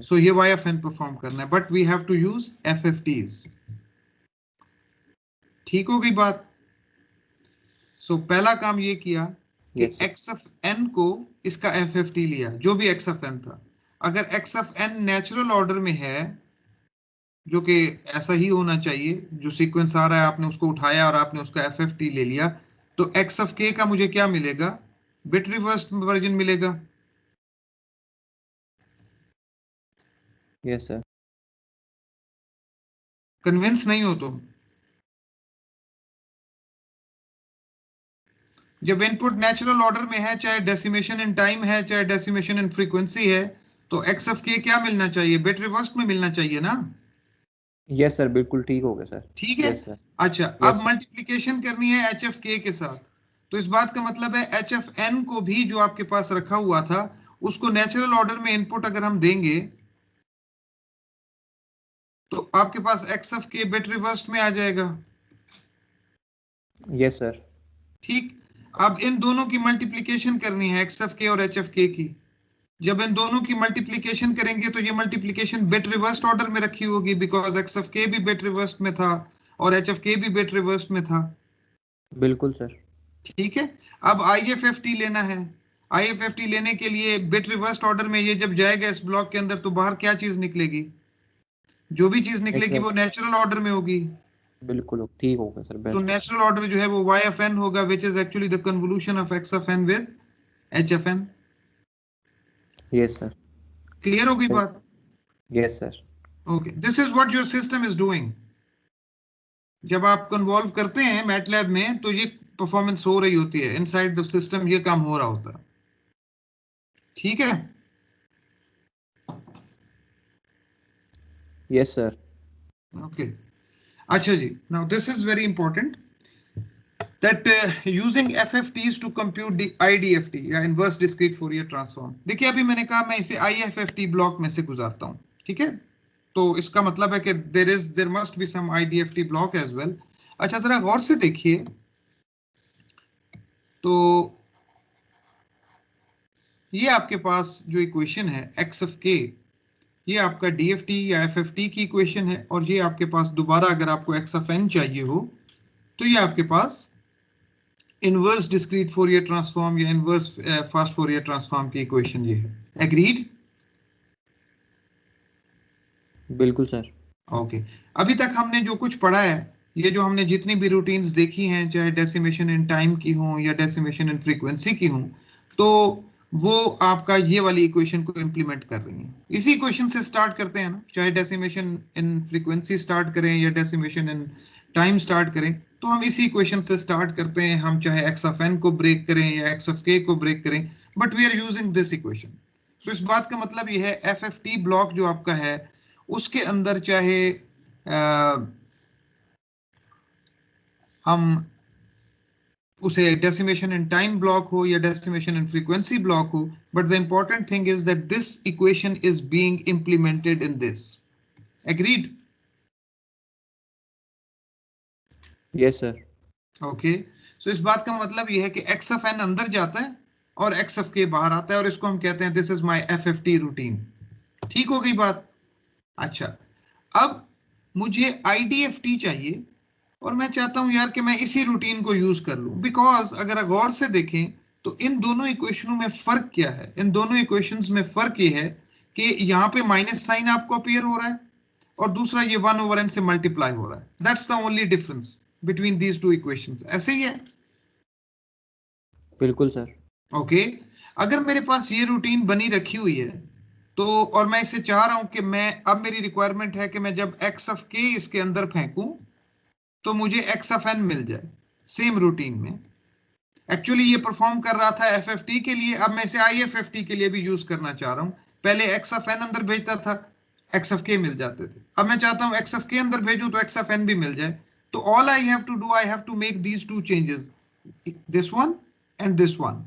so ये YFN परफॉर्म करना है, but we have to use FFTs. ठीक हो गई बात. so पहला काम ये किया कि XFN को इसका FFT लिया, जो भी XFN था. अगर XFN नेचुरल ऑर्डर में है, जो कि ऐसा ही होना चाहिए, जो सीक्वेंस आ रहा है आपने उसको उठाया और आपने उसका FFT ले लिया, तो XFK का मुझे क्या मिलेगा? बिट रिवर्स्ड वर्जन मिलेगा. Yes sir. कन्विंस नहीं हो तो जब इनपुट नेचुरल ऑर्डर में है, चाहे डेसिमेशन इन टाइम है, चाहे डेसिमेशन इन फ्रीक्वेंसी है, तो XFK क्या मिलना चाहिए? बिट रिवर्स्ड में मिलना चाहिए ना. यस सर, बिल्कुल ठीक हो गया सर. ठीक है. अच्छा, अब मल्टीप्लिकेशन करनी है HFK के साथ, तो इस बात का मतलब है HFN को भी जो आपके पास रखा हुआ था उसको नेचुरल ऑर्डर में इनपुट अगर हम देंगे तो आपके पास XFK बिट रिवर्स्ड में आ जाएगा. Yes sir. ठीक. अब इन दोनों की मल्टीप्लिकेशन करनी है, XFK और HFK की. जब इन दोनों की मल्टीप्लिकेशन करेंगे तो ये मल्टीप्लिकेशन बिट रिवर्स्ड ऑर्डर में रखी होगी, बिकॉज XFK भी बिट रिवर्स्ड में था और HFK भी बिट रिवर्स्ड में था. बिल्कुल सर. ठीक है. अब IFFT लेना है. IFFT लेने के लिए बिट रिवर्स्ड ऑर्डर में ये जब जाएगा इस ब्लॉक के अंदर तो बाहर क्या चीज निकलेगी? जो भी चीज निकलेगी वो नेचुरल ऑर्डर में होगी. बिल्कुल ठीक होगा सर. तो नेचुरल ऑर्डर जो है वो YFN होगा, which is actually the convolution of XFN with HFN. Yes sir. Clear हो गई बात? Yes sir. Okay, this is what your system is doing. जब आप कन्वॉल्व करते हैं मैटलैब में तो ये परफॉर्मेंस हो रही होती है इनसाइड द सिस्टम, ये काम हो रहा होता है. ठीक है. Yes sir. Okay. अच्छा जी, now this is very important that using FFTs to compute the IDFT या inverse discrete Fourier transform. देखिए अभी मैंने कहा मैं इसे IFFT ब्लॉक में से गुजारता हूँ. ठीक है, तो इसका मतलब है कि there must be some IDFT block as well. अच्छा जरा गौर से देखिए, तो ये आपके पास जो इक्वेशन है XFK, ये आपका DFT या FFT की इक्वेशन है, और ये आपके पास दोबारा अगर आपको XFN चाहिए हो तो ये आपके पास इनवर्स डिस्क्रीट फोरियर ट्रांसफॉर्म या इनवर्स फास्ट फोरियर ट्रांसफॉर्म की इक्वेशन ये है. एग्रीड? बिल्कुल सर. ओके. अभी तक हमने जो कुछ पढ़ा है, ये जो हमने जितनी भी रूटीन्स देखी हैं, चाहे डेसिमेशन इन टाइम की हो या डेसिमेशन इन फ्रीक्वेंसी की हो, तो वो आपका ये वाली इक्वेशन को इंप्लीमेंट कर रही हैं. इसी इक्वेशन से स्टार्ट करते हैं ना, चाहे डेसिमेशन इन फ्रीक्वेंसी स्टार्ट करें या डेसिमेशन इन टाइम स्टार्ट करें, तो हम इसी इक्वेशन से स्टार्ट करते हैं. हम चाहे XFN को ब्रेक करें या XFK को ब्रेक करें, but we are using this equation. So इस बात का मतलब ये है FFT ब्लॉक जो आपका है उसके अंदर चाहे हम उसे डेसिमेशन इन टाइम ब्लॉक हो या डेसिमेशन इन फ्रीक्वेंसी ब्लॉक हो, but the important thing is that this equation is being implemented in this. Agreed? Yes sir. Okay. So इस बात का मतलब यह है कि XFN अंदर जाता है और XFK बाहर आता है, और इसको हम कहते हैं this is my FFT routine. ठीक हो गई बात? अच्छा, अब मुझे IDFT चाहिए और मैं चाहता हूं यार कि मैं इसी रूटीन को यूज कर लूं, बिकॉज अगर गौर से देखें तो इन दोनों इक्वेशनों में फर्क क्या है? इन दोनों इक्वेशंस में फर्क ये है कि यहाँ पे माइनस साइन आपको अपीयर हो रहा है और दूसरा ये 1/n से मल्टीप्लाई हो रहा है. That's the only difference between these two equations. ऐसे ही है. बिल्कुल सर. ओके, अगर मेरे पास ये रूटीन बनी रखी हुई है तो, और मैं इसे चाह रहा हूं कि मैं, अब मेरी रिक्वायरमेंट है कि मैं जब x ऑफ k इसके अंदर फेंकूं तो मुझे x ऑफ n मिल जाए सेम रूटीन में. एक्चुअली ये परफॉर्म कर रहा था FFT के लिए, अब मैं इसे IFFT के लिए भी यूज करना चाह रहा हूं. पहले x ऑफ n अंदर भेजता था, x ऑफ k मिल जाते थे. अब मैं चाहता हूं x ऑफ k अंदर भेजूं तो x ऑफ n भी मिल जाए. तो all I have to do, I have to make these two changes, this one and this one,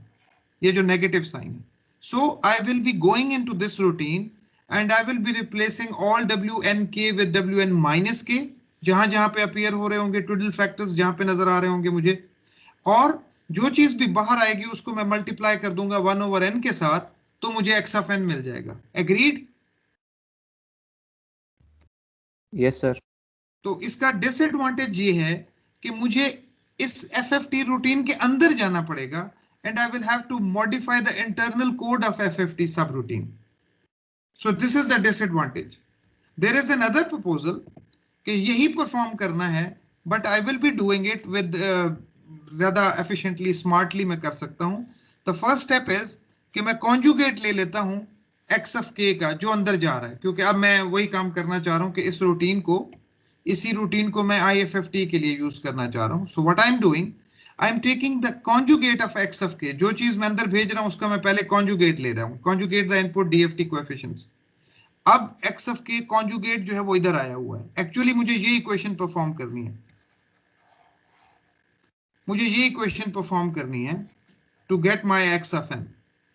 ये जो नेगेटिव साइन है. So I will be going into this routine and I will be replacing all WNK with WN minus k, जहां जहां पे appear हो रहे होंगे ट्विडल factors, जहां पे नजर आ रहे होंगे मुझे, और जो चीज भी बाहर आएगी उसको मैं मल्टीप्लाई कर दूंगा 1/n के साथ, तो मुझे x ऑफ n मिल जाएगा. एग्रीड? Yes sir. तो इसका डिसएडवांटेज ये है कि मुझे इस FFT रूटीन के अंदर जाना पड़ेगा and I will have to modify the internal code of FFT subroutine. So this is the disadvantage. There is another proposal कि यही परफॉर्म करना है, but I will be doing it with ज्यादा efficiently, smartly मैं कर सकता हूं. The first step is कि मैं conjugate ले लेता हूं x of k का जो अंदर जा रहा है, क्योंकि अब मैं वही काम करना चाह रहा हूं कि इस रूटीन को, इसी रूटीन को मैं IFFT के लिए यूज करना चाह रहा हूं. So what I'm doing, I'm taking the conjugate of x of k, जो चीज मैं अंदर भेज रहा हूं उसका मैं पहले conjugate ले रहा हूं, conjugate the input DFT coefficients. अब x of k conjugate जो है वो इधर आया हुआ है. एक्चुअली मुझे ये इक्वेशन परफॉर्म करनी है, मुझे ये इक्वेशन परफॉर्म करनी है to get my x of n.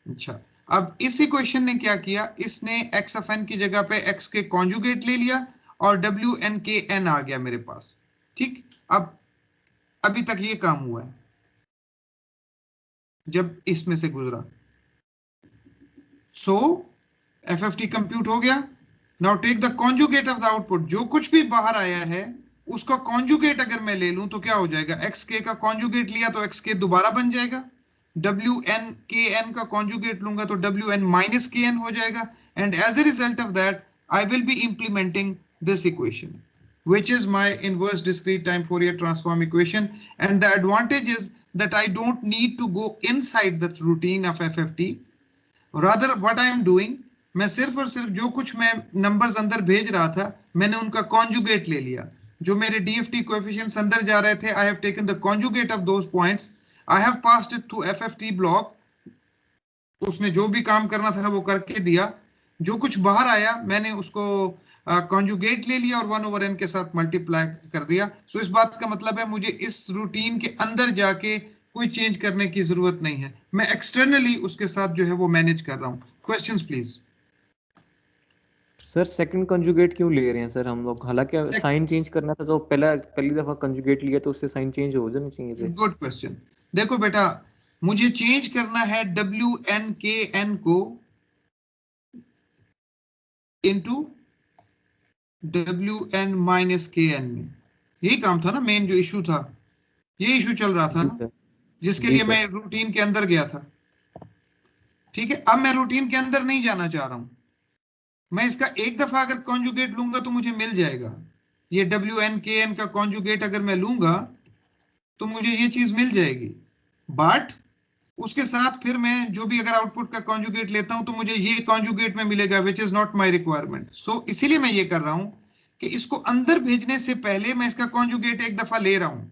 अच्छा, अब इस इक्वेशन ने क्या किया, इसने x of n की जगह पे x के कॉन्जुगेट ले लिया और WNKn आ गया मेरे पास. ठीक, अब अभी तक ये काम हुआ है जब इसमें से गुजरा. सो FFT कंप्यूट हो गया. Now take the conjugate of the output, जो कुछ भी बाहर आया है उसका कॉन्जुगेट अगर मैं ले लूं तो क्या हो जाएगा, xk का कॉन्जुगेट लिया तो xk दोबारा बन जाएगा, WNKn का कॉन्जुगेट लूंगा तो WN माइनस kn हो जाएगा, and as a result of that I will be implementing this equation which is my inverse discrete time Fourier transform equation. And the advantage is that I don't need to go inside the routine of FFT. Rather what I am doing, मैं सिर्फ और सिर्फ जो कुछ मैं numbers अंदर भेज रहा था मैंने उनका कॉन्जुगेट ले लिया. जो मेरे DFT कोएफिशिएंट्स अंदर जा रहे थे, I have taken the conjugate of those points. I have passed it through FFT block. उसने जो भी काम करना था वो करके दिया. जो कुछ बाहर आया मैंने उसको कॉन्जुगेट ले लिया और 1/n के साथ मल्टीप्लाई कर दिया. सो इस बात का मतलब है मुझे इस रूटीन के अंदर जाके कोई चेंज करने की जरूरत नहीं है, मैं एक्सटर्नली उसके साथ जो है वो मैनेज कर रहा हूं. Questions please. Sir second conjugate क्यों ले रहे हैं सर हम लोग? हालांकि साइन चेंज करना था तो पहली दफा कंजुगेट लिया तो उससे साइन चेंज हो जाना चाहिए थे. Good question. देखो बेटा, मुझे चेंज करना है WNKn को इनटू WN माइनस KN में. यही काम था ना, मेन जो इशू था, ये इशू चल रहा था ना, जिसके लिए मैं रूटीन के अंदर गया था. ठीक है, अब मैं रूटीन के अंदर नहीं जाना चाह रहा हूं. मैं इसका एक दफा अगर कॉन्जुगेट लूंगा तो मुझे मिल जाएगा. ये WNKn का कॉन्जुगेट अगर मैं लूंगा तो मुझे ये चीज मिल जाएगी, बट उसके साथ फिर मैं जो भी अगर आउटपुट का कॉन्जुगेट लेता हूं तो मुझे ये कॉन्जुगेट में मिलेगा, which is not my requirement. So इसीलिए मैं ये कर रहा हूं कि इसको अंदर भेजने से पहले मैं इसका कॉन्जुगेट एक दफा ले रहा हूं.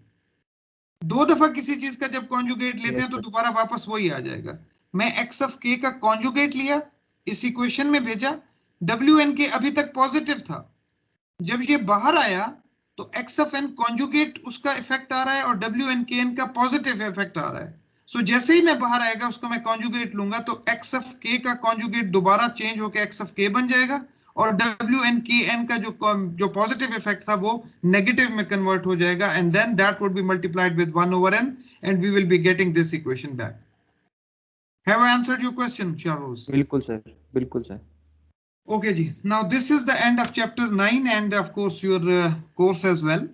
दो दफा किसी चीज का जब कॉन्जुगेट लेते हैं तो दोबारा वापस वही आ जाएगा. मैं x ऑफ k का कॉन्जुगेट लिया, इस इक्वेशन में भेजा, WNK अभी तक पॉजिटिव था, जब ये बाहर आया तो x ऑफ n कॉन्जुगेट उसका इफेक्ट आ रहा है और WNKn का पॉजिटिव इफेक्ट आ रहा है. सो जैसे ही मैं बाहर आएगा उसको मैं कॉन्जुगेट लूंगा तो x ऑफ k का कॉन्जुगेट दोबारा चेंज होकर x ऑफ k बन जाएगा और WNKn का जो पॉजिटिव इफेक्ट था वो नेगेटिव में कन्वर्ट हो जाएगा, and then that would be multiplied with 1/n and we will be getting this equation back. Have I answered your question, Shahroz? बिल्कुल सर, बिल्कुल सर. Okay जी, now this is the end of chapter 9 and of course your course as well.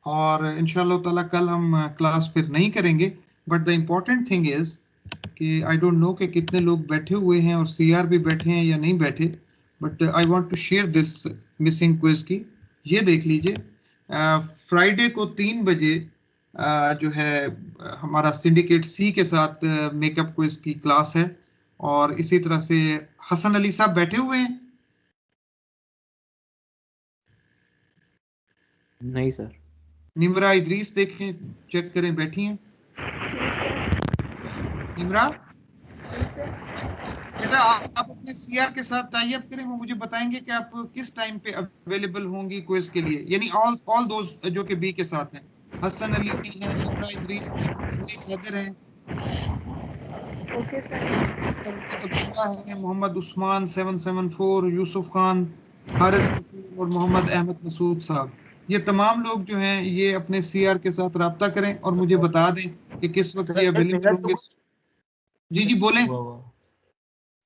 और इंशाल्लाह ताला कल हम class फिर नहीं करेंगे, but the important thing is कि आई डोंट नो कि कितने लोग बैठे हुए हैं और सीआर भी बैठे हैं या नहीं बैठे, but I want to share this missing quiz की। ये देख लीजिए, फ्राइडे को 3 बजे जो है हमारा सिंडिकेट सी के साथ मेकअप क्विज की क्लास है, और इसी तरह से हसन अली साहब बैठे हुए हैं। नहीं सर। निमरा इदरीस देखें, चेक करें बैठी हैं निमरा। बेटा आप अपने सीआर के साथ टाई अप करें, वो मुझे बताएंगे कि आप किस टाइम पे अवेलेबल होंगी क्विज के लिए, यानी ऑल दोस्त जो कि बी के साथ हैं। हसन अली हैं, निमरा इदरीस हैं, अली खदर हैं, ओके सर। अब्दुल्ला हैं, मोहम्मद उस्मान 774, यूसुफ खान, हारिस गफूर और मोहम्मद अहमद मसूद साहब। ये तमाम लोग जो हैं ये अपने सीआर के साथ राब्ता करें और मुझे बता दें कि किस वक्त ये अवेलेबल होंगे। जी जी बोलें।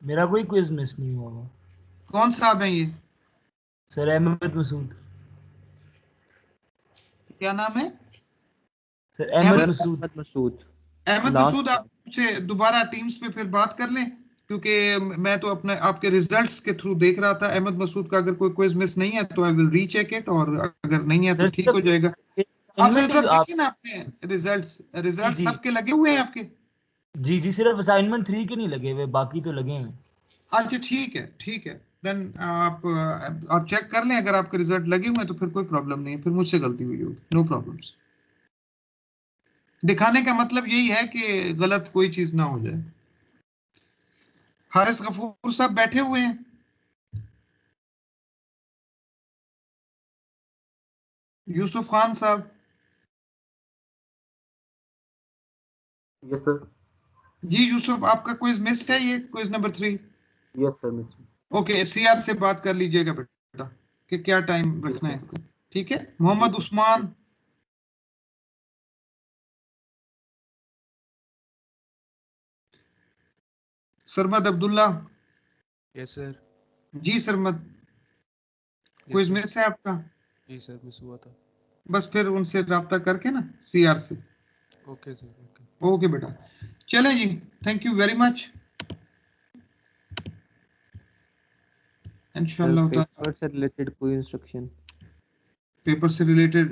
मेरा कोई क्विज मिस नहीं हुआ हुआ। कौन साहब हैं ये? सर अहमद मसूद। क्या नाम है? सर अहमद मसूद। अहमद मसूद। अहमद Last मसूद, आप मुझसे दोबारा टीम्स पे फिर बात कर लें, क्योंकि मैं तो अपने आपके रिजल्ट्स के थ्रू देख रहा था। अहमद मसूद का अगर कोई क्विज मिस नहीं है तो आई विल रीचेक इट, और अगर नहीं है तो सर, ठीक हो जाएगा। आप assignment जरा आप- देखिए ना अपने रिजल्ट्स जी। सबके लगे हुए हैं आपके? जी जी, सिर्फ असाइनमेंट 3 के नहीं लगे हुए, बाकी तो लगे हैं। अच्छा ठीक है, देन आप चेक कर लें, अगर आपके रिजल्ट लगे हुए हैं तो फिर कोई प्रॉब्लम नहीं है, फिर मुझसे गलती हुई होगी, नो प्रॉब्लम्स। दिखाने का मतलब यही है कि गलत कोई चीज ना हो जाए। हारिस गफूर साहब बैठे हुए हैं। यूसुफ खान साहब। Yes sir. जी यूसुफ, आपका क्विज मिस है, ये quiz number 3। Yes sir miss. Okay, CR से बात कर लीजिएगा बेटा कि क्या टाइम रखना है इसका, ठीक है? मोहम्मद उस्मान, सरमद अब्दुल्ला। Yes sir. जी सरमद, क्विज मिस है आपका? जी सर, मिस हुआ था। बस फिर उनसे राब्ता करके ना सीआर से। Okay sir, okay. ओके बेटा, चलें जी, थैंक यू वेरी मच। इंशाल्लाह पेपर से रिलेटेड कोई इंस्ट्रक्शन? पेपर से रिलेटेड